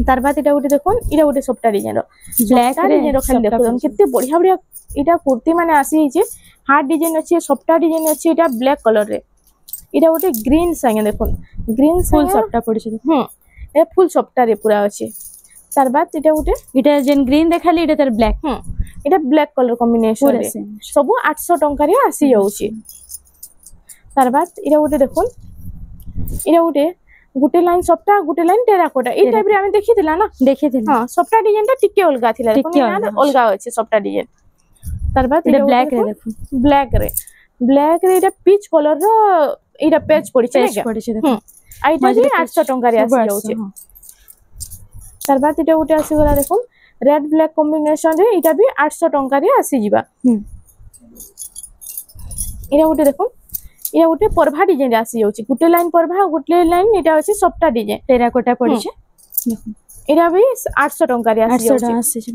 Speaker 1: तार बाद इटा उटे देखुन इरा उटे सबटा डिजाइन रो ब्लैक डिजाइन रो खाली देखुन कितने बढ़िया बढ़िया इटा कुर्ती माने आसी छै हार्ड डिजाइन अछि सबटा डिजाइन अछि इटा ब्लैक कलर रे इटा उटे ग्रीन संगे देखुन ग्रीन
Speaker 2: फुल सबटा पड़ी छै
Speaker 1: ए फुल सबटा रे पूरा अछि तार बाद इटा उटे
Speaker 2: इटा जेन ग्रीन देखाली इटा तर ब्लैक
Speaker 1: इटा ब्लैक कलर कॉम्बिनेशन रे सब 800 टंका रे आसी जाउछि तार बाद इटा उटे देखुन इटा उटे गुटे लाइन सबटा गुटे लाइन टेराकोटा ए टाइप रे हम देखिथिला ना
Speaker 2: देखिथिला
Speaker 1: हां सबटा डिजाइन ता टिके अलगा थिला अलगा अछि सबटा डिजाइन तार बाद
Speaker 2: इटा ब्लैक रे देखु
Speaker 1: ब्लैक रे इटा पीच कलर रो इटा पेज पड़ी छै
Speaker 2: देखु
Speaker 1: आइटा भी 800 टंका रे आसी जाउछि तार बाद इटा उटे आसी गला देखुन रेड ब्लैक कॉम्बिनेशन रे इटा भी 800 टंका रे आसी जिबा इटा उटे देखुन इटा उटे परभा डिजाइन रे आसी जाउछि गुटे लाइन परभा गुटे लाइन इटा अछि सबटा डिजाइन
Speaker 2: टेराकोटा पड़ी छै देखुन
Speaker 1: इटा भी 800 टंका रे आसी जाउछि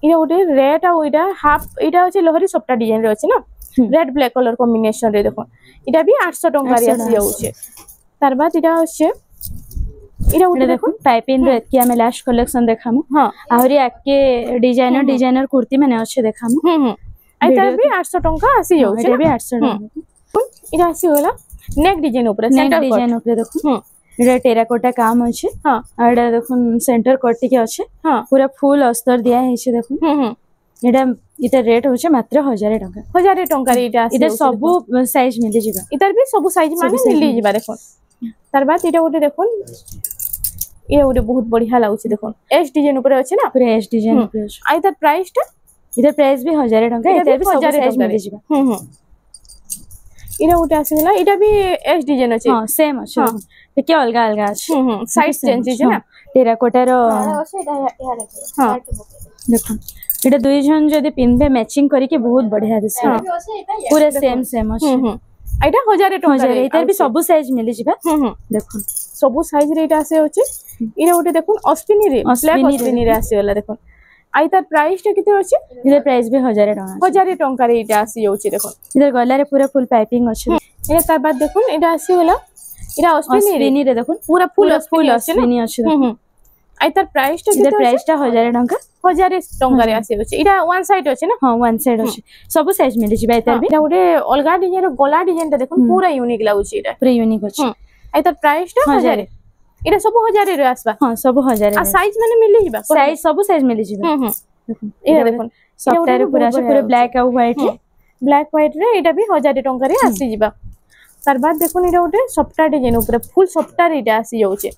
Speaker 1: इटा उटे रेड आ इटा हाफ इटा अछि लहरी सबटा डिजाइन रे अछि ना रेड ब्लैक कलर कॉम्बिनेशन रे देखुन इटा भी 800 टंका रे आसी जाउछि तार बाद इटा अछि इरा उटे देखुन
Speaker 2: पाइपिन रे कि हमें लास्ट कलेक्शन देखामु
Speaker 1: हां
Speaker 2: आहुरी आके डिजाइनर कुर्ती माने अछि देखामु
Speaker 1: आइता भी 800 टंका आसी जाउछि
Speaker 2: एटा भी 800 टंका
Speaker 1: इरा आसी होला नेक डिजाइन ऊपर
Speaker 2: सेंटर डिजाइन ऊपर देखुन इरा टेराकोटा काम अछि
Speaker 1: हां
Speaker 2: आडा देखुन सेंटर कट के अछि
Speaker 1: हां
Speaker 2: पूरा फुल अस्तर दिया है छै देखुन इटा इटा रेट होचे मात्र 1000 टंका
Speaker 1: 1000 टंका रे इटा
Speaker 2: इधर सब साइज मिले जिबा
Speaker 1: इधर भी सब साइज माने मिली जिबा देखुन तार बाद इटा उटे देखुन ये उटे बहुत बढ़िया लागुछि देखुन एस डिजाइन ऊपर अछि ना
Speaker 2: पूरा एस डिजाइन ऊपर अछि
Speaker 1: आ इधर प्राइस टा
Speaker 2: इधर प्राइस भी 1000 टंका इधर भी 1000 साइज मिले जिबा
Speaker 1: इरा उठे आसीला इटा भी एस डिजाइन अछि
Speaker 2: हां सेम अछि देखिए अलगा अलगा अछि
Speaker 1: साइज चेंज छै ना
Speaker 2: टेराकोटा रो
Speaker 3: ଅଛି ଏଟା ଇଆଡେ
Speaker 1: हां
Speaker 2: देखो एटा दुई जन जदी पिनबे मैचिंग करके बहुत बढ़िया दिसे
Speaker 3: ବି ଅଛି ଏଟା
Speaker 2: पूरा सेम सेम अछि
Speaker 1: एटा 1000 टका रे
Speaker 2: एटार भी सब साइज मिली जिबा देखो
Speaker 1: सब साइज रे एटा आसे होछि इरा उठे देखुन अश्विनी रे ब्लैक अश्विनी रे आसी वाला देखुन आई तार प्राइस टा किते होछि
Speaker 2: इधर प्राइस भी 1000 टका
Speaker 1: 1000 टका रे एटा आसी होछि देखुन
Speaker 2: इधर गला रे पूरा फुल पाइपिंग अछि
Speaker 1: एटा तार बाद देखुन एटा आसी वाला इरा अश्विनी
Speaker 2: रे देखुन
Speaker 1: पूरा फुल
Speaker 2: अश्विनी अछि
Speaker 1: आई तार प्राइस टा
Speaker 2: इधर प्राइस टा 1000 टका
Speaker 1: 1000 टका रे आसी होछि इरा वन साइड अछि ना
Speaker 2: हां वन साइड अछि सब साइज मिली जिबा एतार भी
Speaker 1: इरा उठे अलगा डिजाइन गला डिजाइन ता देखुन पूरा यूनिक लागुछि इरा
Speaker 2: पूरा यूनिक अछि
Speaker 1: आई तार प्राइस टा 1000 इरा सब 1000 रे आसबा
Speaker 2: हां सब 1000
Speaker 1: आ साइज माने मिली जिबा
Speaker 2: साइज सब साइज मिली जिबा
Speaker 1: इरा देखुन
Speaker 2: सफ्टा रे पूरा ब्लैक आ व्हाइट
Speaker 1: ब्लैक व्हाइट रे एटा भी 1000 टका रे आसी जिबा तार बाद देखुन इरा उठे सफ्टा डिजाइन ऊपर फुल सफ्टा रे एटा आसी जाउछे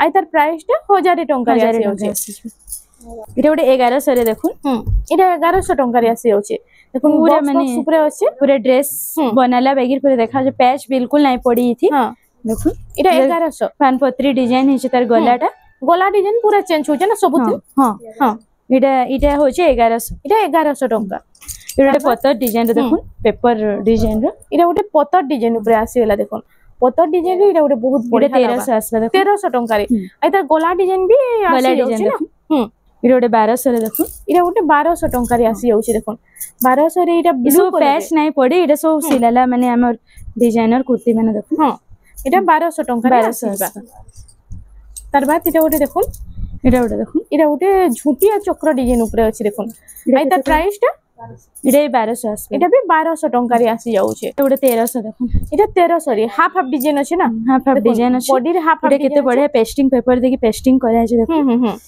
Speaker 1: आई तार प्राइस टा 1000 टका रे आसी जाउछे
Speaker 2: इटा उठे 1100 रे देखुन
Speaker 1: इटा 1100 टका रे आसी जाउछे देखुन
Speaker 2: पूरा
Speaker 1: बॉक्स
Speaker 2: माने
Speaker 1: ऊपर अछि
Speaker 2: पूरा ड्रेस बनाला बेगिर पूरा देखा जो पैच बिल्कुल नहीं पड़ी थी
Speaker 1: हां
Speaker 2: देखुन
Speaker 1: इटा 1100
Speaker 2: पानपत्री डिजाइन हिचे तार गलाटा
Speaker 1: गला डिजाइन पूरा चेंज होचे ना सब
Speaker 2: हां
Speaker 1: हां
Speaker 2: इटा होचे 1100
Speaker 1: इटा 1100 टका
Speaker 2: इटा पत्तर डिजाइन रे देखुन पेपर डिजाइन रे
Speaker 1: इटा उठे पत्तर डिजाइन ऊपर आसी गेला देखुन पत्तर डिजाइन रे इटा उठे बहुत बढ़िया
Speaker 2: 1300 आसबा देखुन
Speaker 1: 1300 टका रे आई तार गला डिजाइन भी आसी जाउछे ना
Speaker 2: इटा उठे 1200 रे देखुन
Speaker 1: इटा उठे 1200 टका रे आसी जाउछे देखुन 1200 रे इटा ब्लू
Speaker 2: पैच नहीं पड़े इटा सब सिलाला माने हमर डिजाइनर कुर्ती माने देखुन
Speaker 1: हां इटा 1200 टका रे आसी तार बाद इटा उठे देखुन इटा उठे झुटिया चक्र डिजाइन ऊपर अछि देखुन आई तार प्राइस टा
Speaker 2: इटा 1200 आसबा
Speaker 1: इटा भी 1200 टका रे आसी जाउछे
Speaker 2: इटा उठे 1300 देखुन
Speaker 1: इटा 1300 रे हाफ हाफ डिजाइन अछि ना
Speaker 2: हाफ हाफ डिजाइन अछि
Speaker 1: बॉडी रे हाफ हाफ
Speaker 2: केते बढ़िया पेस्टिंग पेपर देकी पेस्टिंग करा छै देखुन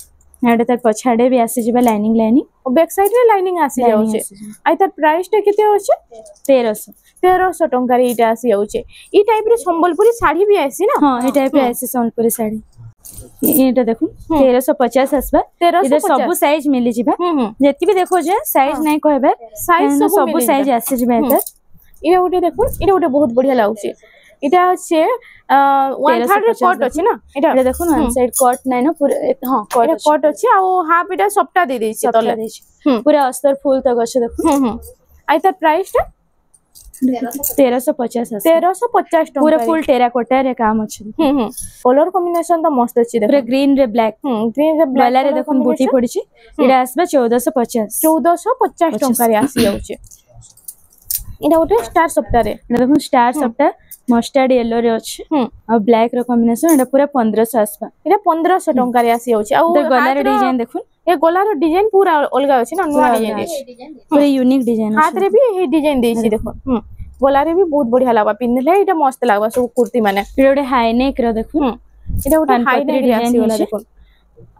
Speaker 2: एडे तार पछाडे भी आसी जिबा लाइनिंग
Speaker 1: और बैक साइड रे लाइनिंग आसी जाउछे आई तार प्राइस टा केते होछे 1300 टका रे इटा आसी जाउछे ई टाइप रे संबलपुरी साड़ी भी आसी ना
Speaker 2: हां ई टाइप रे आसी संबलपुरी साड़ी एटा देखुन 1350 आसबा इधर सब साइज मिली जिबा जेति भी देखो जे साइज नहीं कहबे
Speaker 1: साइज
Speaker 2: सब साइज आसी जिबा एता
Speaker 1: इरा उठे देखुन इरा उठे बहुत बढ़िया लागुछे इटा छे 1/3 रे कट अछि ना इटा
Speaker 2: देखुन वन साइड कट नै ना पूरा हां
Speaker 1: कट अछि आ हाफ इटा सबटा दे देछि तले
Speaker 2: पूरा अस्तर फूल तक अछि देखुन
Speaker 1: आई तार प्राइस टा
Speaker 2: 1350
Speaker 1: टका
Speaker 2: पूरा फुल टेराकोटा रे काम अछि
Speaker 1: कलर कॉम्बिनेशन तो मस्त अछि
Speaker 2: पूरा ग्रीन रे ब्लैक गला रे देखुन बूटी पड़ी छी इडा आसबा 1450
Speaker 1: टका रे आसी जाउछे इडा उठे स्टार सप्ता रे
Speaker 2: देखुन स्टार सप्ता मस्टर्ड येलो रे अछि आ ब्लैक रो कॉम्बिनेशन इडा पूरा 1500 आसबा
Speaker 1: इडा 1500 टका रे आसी जाउछे आ
Speaker 2: गला रे डिजाइन देखुन
Speaker 1: ए गला रो डिजाइन पूरा अलगा अछि ना नवा डिजाइन
Speaker 2: पूरा यूनिक डिजाइन
Speaker 1: हाथ रे भी ए डिजाइन देछि देखो गला रे भी बहुत बढ़िया लागबा पिनले इटा मस्त लागबा सब कुर्ती माने
Speaker 2: इडा उडे हाई नेक रो देखुन
Speaker 1: इटा उडे हाई नेक डिजाइन वाला देखो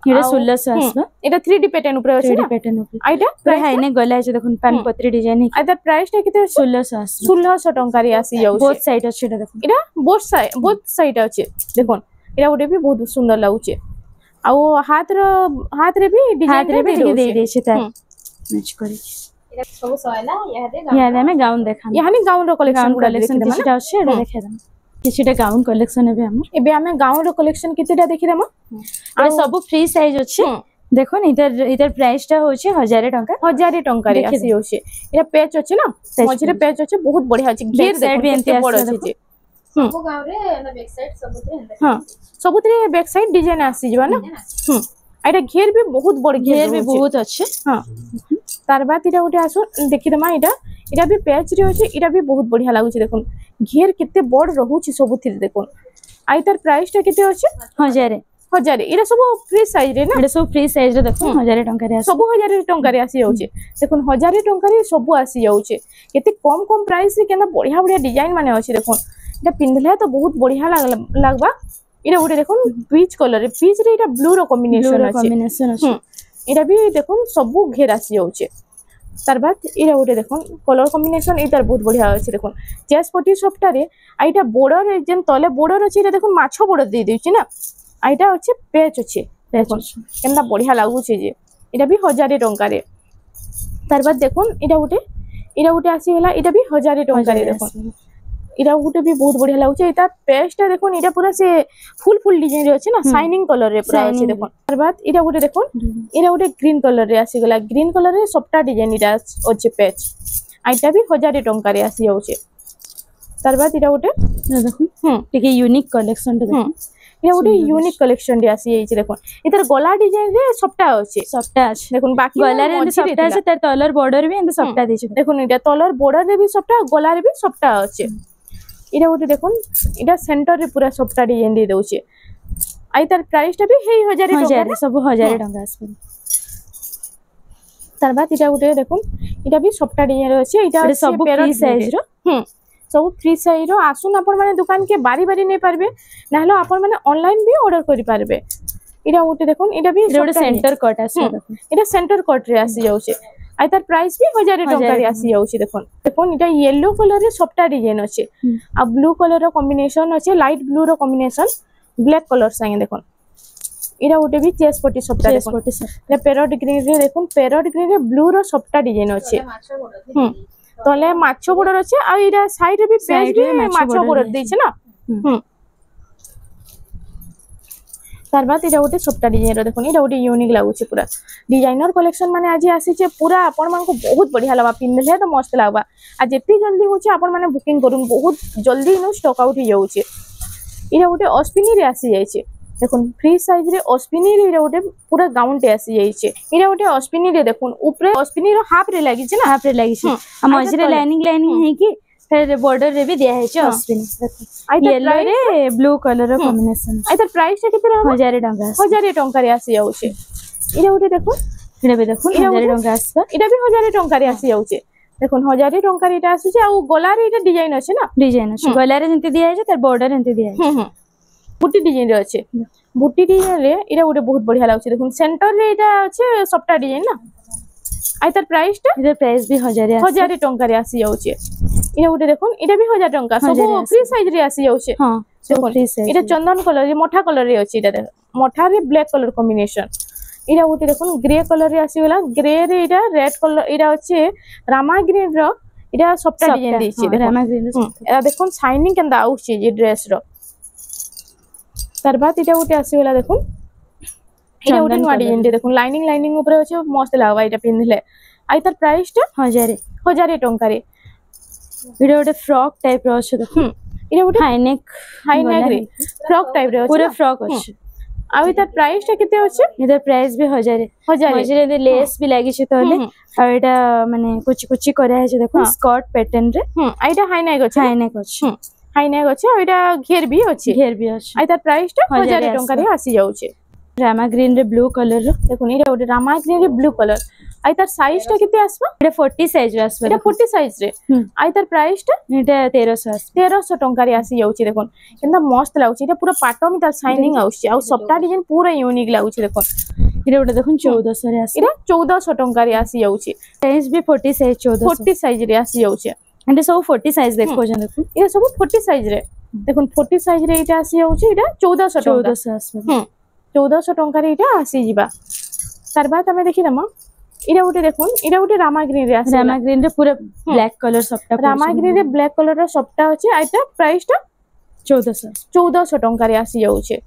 Speaker 2: इडा 1600 आसबा
Speaker 1: इटा 3D पैटर्न ऊपर अछि
Speaker 2: 3D पैटर्न ऊपर
Speaker 1: आइटा
Speaker 2: पूरा हाई नेक गला अछि देखुन पानपत्री डिजाइन
Speaker 1: आइटा प्राइस टा केते
Speaker 2: 1600 आसबा
Speaker 1: 1600 टका रे आसी जाउ
Speaker 2: बोथ साइड अछि इडा देखुन
Speaker 1: इडा बोथ साइड अछि देखुन इडा उडे भी बहुत सुंदर लागुचे आ हाथ रे भी डिजाइन
Speaker 2: दे दे छै ता मैच करै
Speaker 3: एटा सब सयला
Speaker 2: यादे में गाउन देखा
Speaker 1: यानी गाउन रो कलेक्शन
Speaker 2: किछटा अछि एडा देखै दम किछटा गाउन कलेक्शन एबे
Speaker 1: हमें गाउन रो कलेक्शन कितेटा देखि देम
Speaker 2: आ सब फ्री साइज अछि देखो इधर प्राइस टा होछि 1000 टका
Speaker 1: रे आसी होछि एटा पेज अछि ना मझरे पेज अछि बहुत बढ़िया अछि घेर
Speaker 2: साइड भी एंते
Speaker 1: बड़ अछि जे
Speaker 3: सब गांव रे ना बैक साइड सबुतरे हंदा
Speaker 1: हां सबुतरे बैक साइड डिजाइन आसी जबा ना एटा घेर भी बहुत बड़
Speaker 2: घेर भी बहुत अछि
Speaker 1: हां तार बाद इटा उठे आसो देखि दमा इटा भी पेज रे अछि इटा भी बहुत बढ़िया लागुछि देखुन घेर किते बड़ रहउछि सबुथिर देखुन आई तार प्राइस टा केते अछि 1000 इरा सब फ्री साइज रे ना
Speaker 2: इरा सब फ्री साइज रे देखुन 1000 टका रे
Speaker 1: सब 1000 टका रे आसी जाउछि देखुन 1000 टका रे सब आसी जाउछि केते कम प्राइस रे केना बढ़िया बढ़िया डिजाइन माने अछि देखुन इटा पिनले तो बहुत बढ़िया लागबा इरा उठे देखुन पीच कलर रे इटा ब्लू रो कॉम्बिनेशन अछि इटा भी देखुन सब घेर आसी जाउछि तार बाद इरा उठे देखुन कलर कॉम्बिनेशन इतार बहुत बढ़िया अछि देखुन चेस पट्टी सफ्टा रे आइटा बॉर्डर जेन तले बॉर्डर अछि इटा देखुन माछो बॉर्डर दे देछि ना आइटा अछि पेच अछि देखुन केना बढ़िया लागुछि जे इटा भी 1000 टका रे तार बाद देखुन इटा उठे आसी होला इटा भी 1000 टका रे देखुन इरा गुटे भी बहुत बढ़िया लागुचे एटा पेस्टटा देखुन एटा पूरा से फुल फुल डिजाइन रे अछि ना शाइनिंग कलर रे पूरा अछि देखुन तार बाद इरा गुटे देखुन इरा गुटे ग्रीन कलर रे आसी गला ग्रीन कलर रे सबटा डिजाइन इरा अछि पेच आइटा भी 1000 टंका रे आसी जाउचे तार बाद इरा गुटे
Speaker 2: देखुन टिके यूनिक कलेक्शन रे देखुन
Speaker 1: इरा गुटे यूनिक कलेक्शन रे आसी जाइছে देखुन इधर गला डिजाइन रे सबटा अछि देखुन बाकी
Speaker 2: गला रे सबटा अछि तार तलर बॉर्डर भी एंड सबटा देछि
Speaker 1: देखुन इटा तलर बॉर्डर रे भी सबटा गला रे भी सबटा अछि इरा गुटे देखुन इटा सेंटर रे पूरा सबटा डिजाइन दे दउचे आई तार प्राइस टा भी 1000 टका
Speaker 2: सब 1000 टका आसबे
Speaker 1: तार बाद इटा गुटे देखुन इटा भी सबटा डिजाइन रे अछि इटा
Speaker 2: सब फ्री साइज रो
Speaker 1: सब फ्री साइज रो आसुन आपण माने दुकान के बारी बारी नै पारबे नाहलो आपण माने ऑनलाइन भी ऑर्डर करि पारबे इरा गुटे देखुन इटा भी
Speaker 2: इटा सेंटर कट आसी देखुन
Speaker 1: इटा सेंटर कट रे आसी जाउचे आई तार प्राइस भी 1000 टका रे आसी जाउची देखुन इटा येलो कलर रे सबटा डिजाइन अछि आ ब्लू कलर रो कॉम्बिनेशन अछि लाइट ब्लू रो कॉम्बिनेशन ब्लैक कलर संगे देखुन इरा उटे भी चेस पट्टी सबटा देखुन ले पैरट ग्रीन रे देखुन पैरट ग्रीन रे ब्लू रो सबटा डिजाइन अछि तले माछो बॉर्डर अछि आ इरा साइड रे भी पेज भी माछो बॉर्डर दै छै ना तार बाद इरा उटे सबटा डिजाइन रो देखुन इरा उटे यूनिक लागु छै पूरा डिजाइनर कलेक्शन माने आज आसी छै पूरा आपण मान को बहुत बढ़िया लागबा पिनले तो मस्त लागबा आ जेती जल्दी हो छै आपण माने बुकिंग करूम बहुत जल्दी नो स्टॉक आउट हो जाउ छै इरा उटे ऑस्पिनी रे आसी जाय छै देखुन फ्री साइज रे ऑस्पिनी रे इरा उटे पूरा गाउन टे आसी जाय छै इरा उटे ऑस्पिनी रे देखुन ऊपर ऑस्पिनी रो हाफ रे लागि छै ना हाफ रे लागि छै
Speaker 2: आ मझरे लाइनिंग है कि फिर बॉर्डर रे भी दिया है छै ऑस्पिनी देखुन येलो रे ब्लू कलर रो कॉम्बिनेशन
Speaker 1: आई त प्राइस टा केते रहबो
Speaker 2: 1000 टका
Speaker 1: 1000 टका रे आसी जाउ छै इरा उटे देखुन
Speaker 2: इरा भी देखुन 1000 टका आसबा
Speaker 1: इरा भी 1000 टका रे आसी जाउ छै देखुन 1000 टका रे इटा आसु छै आ गला रे इटा डिजाइन अछि ना
Speaker 2: डिजाइन अछि गला रे जंती दिया है तार बॉर्डर जंती दिया है
Speaker 1: बुटी डिजाइन रे अछि बुटी डिजाइन रे इरा उटे बहुत बढ़िया लागु छै देखुन सेंटर रे इटा अछि सबटा डिजाइन ना आई तार प्राइस टा
Speaker 2: इधर प्राइस भी
Speaker 1: 1000 टका रे आसी जाउ छै इरा उटे देखुन इटा भी 1000 टका सब फ्री साइज रे आसी जाउ छै
Speaker 2: हां
Speaker 1: देखुन
Speaker 2: फ्री साइज
Speaker 1: इटा चंदन कलर रे मोठा कलर रे अछि इटा मोठा रे ब्लैक कलर कॉम्बिनेशन इरा उटे देखुन ग्रे कलर रे आसी गला ग्रे रे इटा रेड कलर इरा अछि रामा ग्रीन रो इटा सबटा डिजाइन दै छै
Speaker 2: रामा ग्रीन रो
Speaker 1: इरा देखुन शाइनिंग केंदा आउ छै जे ड्रेस रो तार बाद इटा उटे आसी गला देखुन इटा उटे नवा डिजाइन दे देखुन लाइनिंग ऊपर अछि मस्त लागबा इटा पिनले आई तार प्राइस टा 1000 टका रे
Speaker 2: इटा उटे फ्रॉक टाइप रो अछि देखुन
Speaker 1: इटा उटे
Speaker 2: हाई नेक
Speaker 1: रे फ्रॉक टाइप रे
Speaker 2: पूरा फ्रॉक अछि
Speaker 1: आ इटा प्राइस टा केते अछि
Speaker 2: इधर प्राइस भी 1000 मझरे दे लेस भी लागि छै तले आ इटा माने कुछ करे है छै देखो स्कर्ट पैटर्न रे
Speaker 1: आ इटा हाई नेक अछि हाई नेक अछि आ इटा घेर भी अछि आ इटा प्राइस टा 1000 टका रे आसी जाउ छै
Speaker 2: रामा ग्रीन रे ब्लू कलर रो
Speaker 1: देखुन इटा उटे रामा ग्रीन रे ब्लू कलर आई तार साइज टा केते आसबा
Speaker 2: इटा 40 साइज रे आसबा
Speaker 1: इटा 40 साइज रे आई तार प्राइस टा
Speaker 2: इटा 1300
Speaker 1: टका रे आसी जाउ छै देखुन केनदा मस्त लागु छै इटा पूरा पाटो में तार शाइनिंग आउ छै आ सबटा डिजाइन पूरा यूनिक लागु छै देखुन
Speaker 2: इटा उटे देखुन 1400 रे आसी
Speaker 1: इटा 1400 टका रे आसी जाउ छै
Speaker 2: साइज भी 40 साइज
Speaker 1: 40 साइज रे आसी जाउ छै
Speaker 2: इटा सब 40 साइज देखो जन देखुन
Speaker 1: इटा सब 40 साइज रे देखुन 40 साइज रे इटा आसी जाउ छै इटा 1400
Speaker 2: आसबा
Speaker 1: 1400 टका रे इटा आसी जिबा तार बाद हमें देखि दमा इरा उटे देखुन इरा उटे रामा ग्रीन रे आसी
Speaker 2: रामा ग्रीन रे पूरा ब्लैक कलर सबटा
Speaker 1: रामा ग्रीन रे ब्लैक कलर रो सबटा अछि आइटा प्राइस टा 1400 टका रे आसी जाउ छै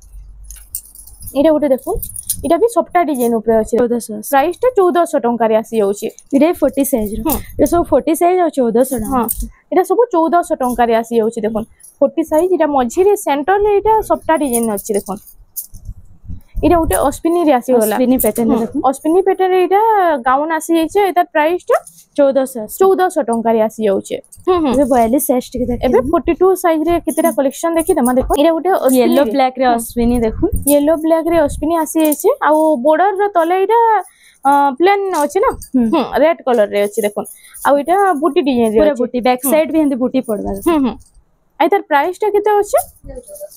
Speaker 1: इरा उटे देखुन इटा भी सबटा डिजाइन ऊपर अछि
Speaker 2: 1400
Speaker 1: प्राइस टा 1400 टका रे आसी जाउ छै
Speaker 2: इरे 40 साइज रो ये सब 40 साइज और 1400
Speaker 1: हां इटा सब 1400 टका रे आसी जाउ छै देखुन 40 साइज इटा मझी रे सेंटर रे इटा सबटा डिजाइन अछि देखुन इरा उटे ऑस्पिनी रे आसी होला
Speaker 2: ऑस्पिनी पैटर्न देखुन
Speaker 1: ऑस्पिनी पैटर्न रे इटा गाउन आसी जाय छै एता प्राइस टा 1400 टका रे आसी जाउ छै
Speaker 2: एबे 42 साइज टिके देख
Speaker 1: एबे 42 साइज रे कितेरा कलेक्शन देखि दमा देखो इरा उटे
Speaker 2: येलो ब्लैक रे ऑस्पिनी देखुन
Speaker 1: येलो ब्लैक रे ऑस्पिनी आसी जाय छै आ बॉर्डर रो तले इटा प्लेन अछि ना रेड कलर रे अछि देखुन आ इटा बूटी डिजाइन रे
Speaker 2: पूरा बूटी बैक साइड भी हंदी बूटी पड़बा
Speaker 1: आई तार प्राइस टा केते अछि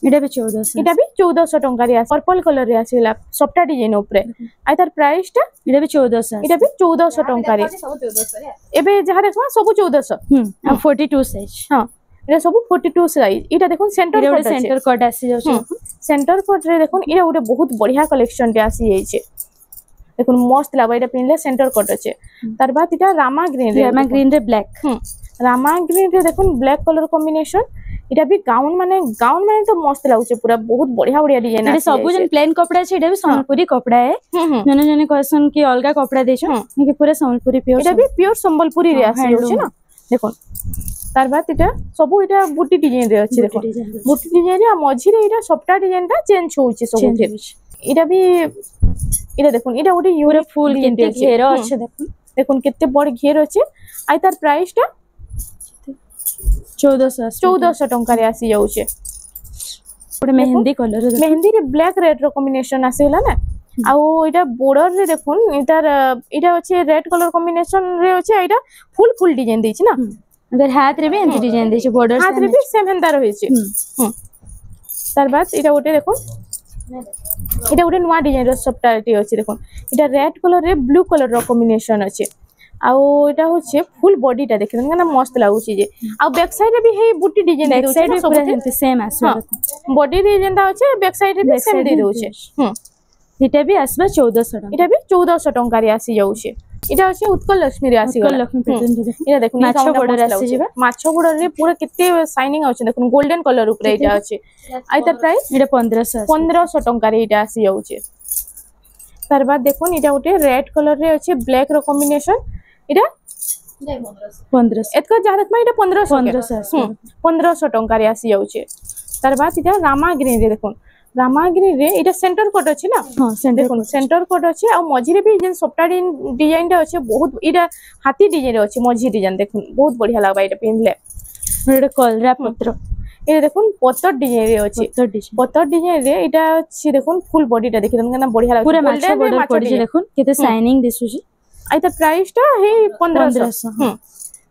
Speaker 2: इटा भी 1400
Speaker 1: इटा भी 1400 टका रे पर्पल कलर रे आसीला सबटा डिजाइन ऊपर आई तार प्राइस टा
Speaker 2: इटा भी 1400
Speaker 1: इटा भी 1400 टका रे एबे जहा देखो सब 1400
Speaker 2: आ 42 साइज
Speaker 1: हां इटा सब 42 साइज इटा देखो सेंटर
Speaker 2: कट आसी जाउ छै
Speaker 1: सेंटर कट रे देखो इटा उटे बहुत बढ़िया कलेक्शन टे आसी जाय छै देखो मस्त लागबा इटा पिनले सेंटर कट अछि तार बाद इटा रामा ग्रीन रे ब्लैक रामा ग्रीन रे देखो ब्लैक कलर कॉम्बिनेशन এটা भी गाउन माने तो मस्त लागुचे पूरा बहुत बढ़िया बढ़िया डिजाइन
Speaker 2: एटा सब जन प्लेन कपड़ा छै एटा भी संबलपुरी कपड़ा है जने जने कहसन कि अलगा कपड़ा देछो कि पूरा संबलपुरी प्योर
Speaker 1: এটা भी प्योर संबलपुरी रे आसी होचे ना देखो तार बाद एटा सब एटा बुटी डिजाइन रे अछि देखो बुटी डिजाइन रे मझी रे एटा सबटा डिजाइन ता चेंज होउचे सब एटा भी एटा देखो एटा ओटे
Speaker 2: पूरा फुल केते घेर अछि देखो
Speaker 1: देखो केते बड़ घेर अछि आइ तार प्राइस ता 1400 टंका रे आसी जाउचे
Speaker 2: पूरा मेहंदी कलर
Speaker 1: मेहंदी रे ब्लैक रेड रो कॉम्बिनेशन आसीला ना आउ एटा बॉर्डर रे देखुन इतार एटा अछि रेड कलर कॉम्बिनेशन रे अछि एटा फुल फुल डिजाइन दैछि ना
Speaker 2: अगर हाथ रे भी एंती डिजाइन दैछि बॉर्डर
Speaker 1: हाथ रे भी सेम हेंदा रहिछि तार बाद एटा ओटे देखुन एटा ओटे नवा डिजाइन रो सबटाटी अछि देखुन एटा रेड कलर रे ब्लू कलर रो कॉम्बिनेशन अछि आउ एटा होचे फुल बॉडी टा देखिन ना मस्त लागुची जे आ बैक साइड रे भी हे बूटी डिजाइन
Speaker 2: बैक साइड रे पूरा हेंती सेम आसो
Speaker 1: बॉडी रे जेंदा होचे बैक साइड रे भी सेम दे दोचे
Speaker 2: एटा भी आसबा 1400 टका
Speaker 1: एटा भी 1400 टंका रे आसी जाउचे एटा होचे उत्कल लक्ष्मी रे आसी
Speaker 2: उत्कल लक्ष्मी पैटर्न
Speaker 1: एटा देखुन
Speaker 2: माछो बॉर्डर आसी जिबा
Speaker 1: माछो बॉर्डर रे पूरा किते शाइनिंग होचे देखुन गोल्डन कलर ऊपर एटा होचे आइ तार प्राइस
Speaker 2: एटा 1500
Speaker 1: टंका रे एटा आसी जाउचे तार बाद देखुन एटा ओटे रेड कलर रे होचे ब्लैक रो कॉम्बिनेशन एटा
Speaker 2: 1500
Speaker 1: एतका जादक मा एटा 1500 टंका रे आसी जाउचे तार बाद एटा रामा ग्रीन रे देखुन रामा ग्रीन रे एटा सेंटर कोट अछि ना हां सेंटर कोट अछि आ मझी रे भी जेन सॉफ्ट डिजाइन रे अछि बहुत एटा हाथी डिजाइन रे अछि मझी डिजाइन देखुन बहुत बढ़िया लागबा एटा पिनले
Speaker 2: एटा कलरा पत्र
Speaker 1: ए देखुन पत्तर डिजाइन रे अछि पत्तर डिजाइन रे एटा अछि देखुन फुल बॉडी टा देखिन केना बढ़िया लागै
Speaker 2: पूरा माछो बॉर्डर पड़ी देखुन केते शाइनिंग दिसुजी
Speaker 1: आइ त प्राइस टा हे 1500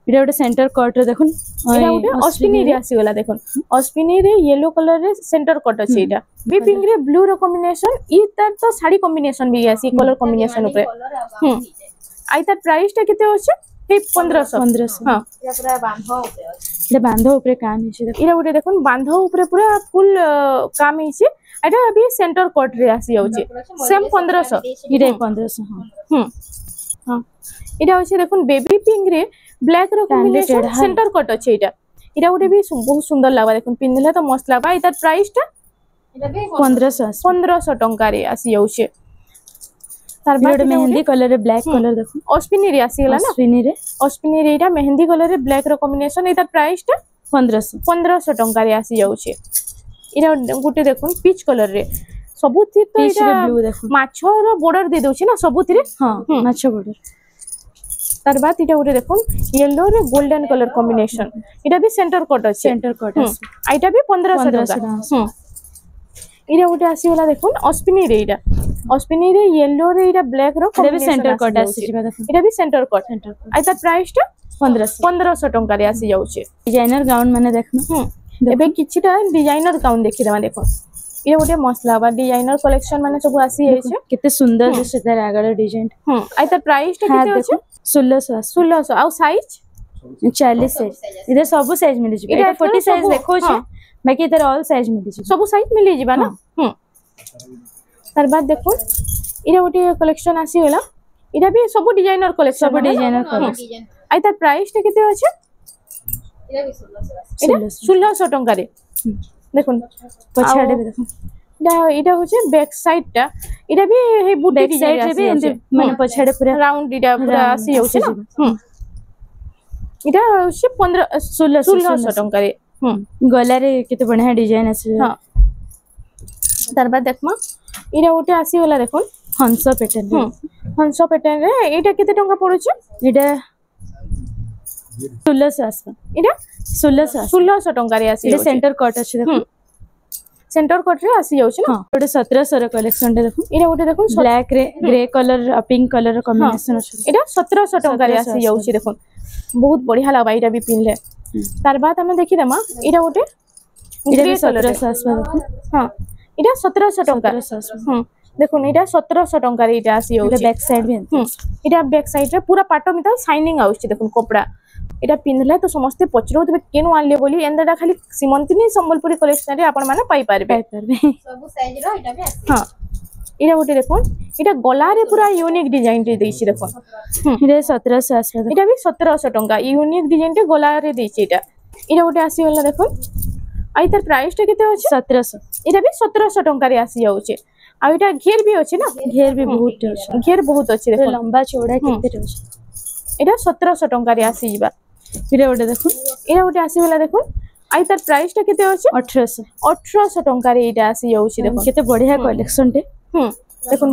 Speaker 2: एटा ओटे सेंटर कट रे देखुन
Speaker 1: एटा ओटे अस्पिनी रे आसी गला देखुन अस्पिनी रे येलो कलर रे सेंटर कट अछि एटा बी पिंक रे ब्लू रो कॉम्बिनेशन ई तर तो साड़ी कॉम्बिनेशन भी आसी कलर कॉम्बिनेशन ऊपर आइ त प्राइस टा केते होछ हे 1500 हां
Speaker 3: या पूरा बांधो ऊपर अछि
Speaker 2: एटा बांधो ऊपर काम हिचे
Speaker 1: एटा ओटे देखुन बांधो ऊपर पूरा फुल काम हिचे एटा अभी सेंटर कट रे आसी जाउचे सेम 1500
Speaker 2: इरे 1500 हां
Speaker 1: हां एटा होचे देखुन बेबी पिंक रे ब्लैक रो कॉम्बिनेशन सेंटर कट अछि एटा एटा ओटे भी बहुत सुंदर लागबा देखुन पिनले तो मस्त लागबा एटा प्राइस टा
Speaker 3: एटा भी
Speaker 1: 1500 टंका रे आसी जाउचे तार बाद
Speaker 2: मेहंदी कलर रे ब्लैक कलर देखुन
Speaker 1: अस्पिनी रे आसी गला ना अस्पिनी रे एटा मेहंदी कलर रे ब्लैक रो कॉम्बिनेशन एटा प्राइस टा 1500 टंका रे आसी जाउचे एटा गुटे देखुन पीच कलर रे सबुथि तो एटा
Speaker 2: ब्लू देखुन
Speaker 1: माछो रो बॉर्डर दे दोछि ना सबुथि रे
Speaker 2: हां माछो बॉर्डर
Speaker 1: तार बाद एटा उठे देखुन येलो रे गोल्डन कलर कॉम्बिनेशन एटा भी सेंटर कट अछि
Speaker 2: सेंटर कट अछि
Speaker 1: आइटा भी 1500 टका एटा उठे आसी वाला देखुन अस्पिनी रे येलो रे एटा ब्लैक रो
Speaker 2: एटा भी सेंटर कट अछि देखुन
Speaker 1: एटा भी सेंटर कट आइता प्राइस टा 1500 टका रे आसी जाउचे
Speaker 2: डिजाइनर गाउन माने देखना
Speaker 1: एबे किछटा डिजाइनर गाउन देखि देबा देखो ये गोटे मसला बा डिजाइनर कलेक्शन माने सब आसी है
Speaker 2: कितने सुंदर दिसत है आगर डिजाइन
Speaker 1: आइता प्राइस टा किते अछि 1600 आ साइज
Speaker 2: 40 साइज इधर सब साइज मिल जिबे एटा 40 साइज देखो छै बाकी इधर ऑल साइज मिल जिबे
Speaker 1: सब साइज मिल जिबा ना तार बाद देखो इरा गोटे कलेक्शन आसी होला इरा भी सब डिजाइनर कलेक्शन आइता प्राइस टा किते अछि
Speaker 3: इरा भी
Speaker 1: 1600 टका रे देखुन
Speaker 2: पछाडे देखुन
Speaker 1: इटा होचे बैक साइड टा इटा भी हे बुटी
Speaker 2: बैक साइड रे भी एंते माने पछाडे पूरा
Speaker 1: राउंड इटा पूरा आसी होचे ना इटा होचे 1600 टका रे
Speaker 2: गला रे केते बढ़िया डिजाइन আছে
Speaker 1: हां तार बाद देखमा इटा ओटे आसी होला देखुन
Speaker 2: हंस पैटर्न
Speaker 1: रे एटा केते टका पड़ुचे
Speaker 2: इटा 1600 आसा
Speaker 1: इटा
Speaker 2: 1600
Speaker 1: टका रे आसी
Speaker 2: इटा सेंटर कट আছে देखो
Speaker 1: सेंटर कट रे आसी जाउछ ना
Speaker 2: ओटे 1700 रे कलेक्शन रे देखो
Speaker 1: इटा ओटे देखो
Speaker 2: ब्लैक रे grey colour pink colour combination আছে
Speaker 1: इटा 1700 टका रे आसी जाउछ देखो बहुत बढ़िया लागबा इटा भी पिनले तार बाद हमें देखि देमा इटा ओटे
Speaker 2: इटा 1700 आसबा देखो
Speaker 1: हां इटा 1700 टका देखो इटा 1700 टका रे इटा आसी जाउछ
Speaker 2: बैक साइड भी
Speaker 1: इटा बैक साइड रे पूरा पाटो मिता शाइनिंग आउछ देखो कपड़ा एटा पिनले तो समस्त पचरो तबे केनु आनले बोली एंदाटा खाली सीमंतिनी संबलपुरी कलेक्शन रे आपण माने पाई पारबे
Speaker 3: सब साइज रो इटा भी आसी
Speaker 1: हां इटा ओटे देखो इटा गला रे पूरा यूनिक डिजाइन रे देछि देखो
Speaker 2: इटा 1700 आसबा
Speaker 1: इटा भी 1700 टका यूनिक डिजाइन रे गला रे देछि इटा ओटे आसी होला देखो आई तार प्राइस टा केते अछि
Speaker 2: 1700
Speaker 1: इटा भी 1700 टंका रे आसी जाउचे आ इटा घेर भी अछि ना
Speaker 2: घेर भी बहुत अछि
Speaker 1: घेर बहुत अछि देखो
Speaker 2: लंबा चौड़ा केते अछि
Speaker 1: इटा 1700 टंका रे आसी जिबा
Speaker 2: इरे ओडे देखो
Speaker 1: इरा ओटे आसी वाला देखो आई तार प्राइस टा केते अछि 1800 टंका रे इटा आसी जाउचे देखो
Speaker 2: केते बढ़िया कलेक्शन टे
Speaker 1: देखो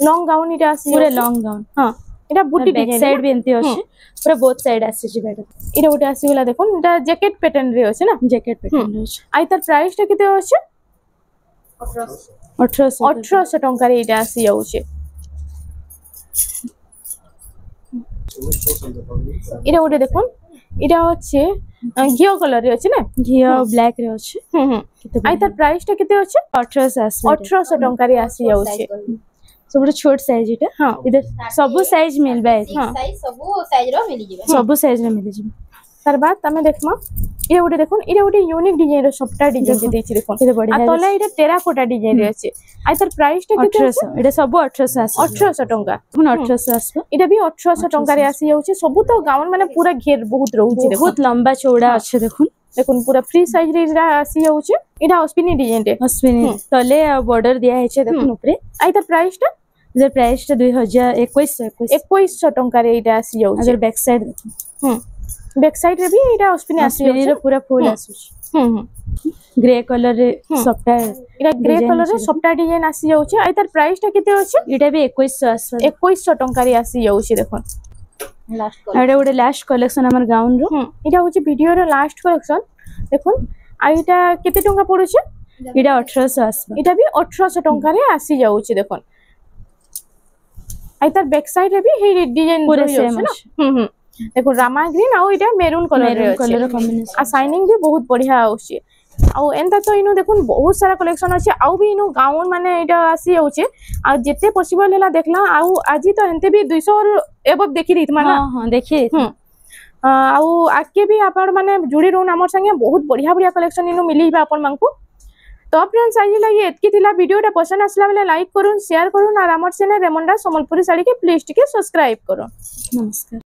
Speaker 1: लॉन्ग गाउन इटा आसी
Speaker 2: पूरे लॉन्ग गाउन
Speaker 1: हां इटा बुटी
Speaker 2: बैक साइड भी एंती अछि पूरा बोथ साइड आसी जिबा
Speaker 1: इरा ओटे आसी वाला देखो इटा जैकेट पैटर्न रे अछि ना
Speaker 2: जैकेट पैटर्न अछि
Speaker 1: आई तार प्राइस टा केते अछि 1800 टंका रे इटा आसी जाउचे इरा ओटे देखो इरा अछि घियो कलर रे अछि ना
Speaker 2: घियो ब्लैक रे अछि
Speaker 1: आई तार प्राइस टा केते अछि
Speaker 2: 1800 आसी
Speaker 1: 1800 टंका रे आसी जाउचे
Speaker 2: सबटा छोट साइज इटा
Speaker 1: हां
Speaker 2: इधर सब साइज मिलबा
Speaker 3: हां साइज सब साइज रो मिली जिवे
Speaker 2: सब साइज रे मिली जिवे
Speaker 1: तार बाद तमे देखमा इरा ओटे देखो इरा ओटे यूनिक डिजाइन रो सबटा डिजाइन जे देछि देखो
Speaker 2: इते बढ़िया
Speaker 1: आ तले इरा टेराकोटा डिजाइन रे अछि आई तार प्राइस टा केते
Speaker 2: 1800 इटा सब 1800 आसी
Speaker 1: 1800 टंका
Speaker 2: 1800 आसी
Speaker 1: इटा भी 1800 टंका रे आसी जाउचे सब तो गाउन माने पूरा घेर बहुत रहउची देखो
Speaker 2: बहुत लंबा चौड़ा अछि देखो
Speaker 1: देखो पूरा फ्री साइज रे इरा आसी जाउचे इटा अस्पिनी डिजाइन रे
Speaker 2: अस्विनी तले बॉर्डर दिया है देखो ऊपर
Speaker 1: आई तार प्राइस टा
Speaker 2: इधर प्राइस टा
Speaker 1: 2100 टंका रे इटा आसी जाउचे
Speaker 2: अगर बैक साइड देखो
Speaker 1: बैक साइड रे भी इटा अस्पिनी आसी
Speaker 2: अस्विनी रे पूरा फुल आसुछ ग्रे कलर रे सबटा
Speaker 1: इटा ग्रे कलर रे सबटा डिजाइन आसी जाउचे आई तार प्राइस टा केते अछि
Speaker 2: इटा भी 2100 आसबा
Speaker 1: 2100 टंका रे आसी जाउचे देखो
Speaker 3: लास्ट
Speaker 2: आडे गोटे लास्ट कलेक्शन हमर गाउन रो
Speaker 1: इटा होची वीडियो रो लास्ट कलेक्शन देखो आ इटा केते टंका पडुचे
Speaker 2: इटा 1800 आसबा
Speaker 1: इटा भी 1800 टंका रे आसी जाउचे देखो आई तार बैक साइड रे भी हे डिजाइन
Speaker 2: पूरे
Speaker 1: रही
Speaker 2: सेम
Speaker 1: अछि ना देखो रामा ग्रीन आ इटा मेरून कलर रे अछि
Speaker 2: कलर कॉम्बिनेशन
Speaker 1: आ शाइनिंग भी बहुत बढ़िया आउछि आ एंता तो इनु देखुन बहुत सारा कलेक्शन अछि आ भी इनु गाउन माने इटा आसी जाउचे आ जेते पॉसिबल हैला देखला आ आजी तो एंते भी 200 एबव देखि रहितमा ना
Speaker 2: हां देखि
Speaker 1: आ आके भी आपण माने जुड़ी रहन हमर संगे बहुत बढ़िया बढ़िया कलेक्शन इनु मिलिबा आपण मानकु तो फ्रेंड्स आज लगी एतकी थिला वीडियोटा पसंद आसला बेले लाइक करूँ शेयर करूँ और हमर चैनल रेमंडा संबलपुरी साड़ी के प्लीज टिके सब्सक्राइब करूँ
Speaker 2: नमस्कार।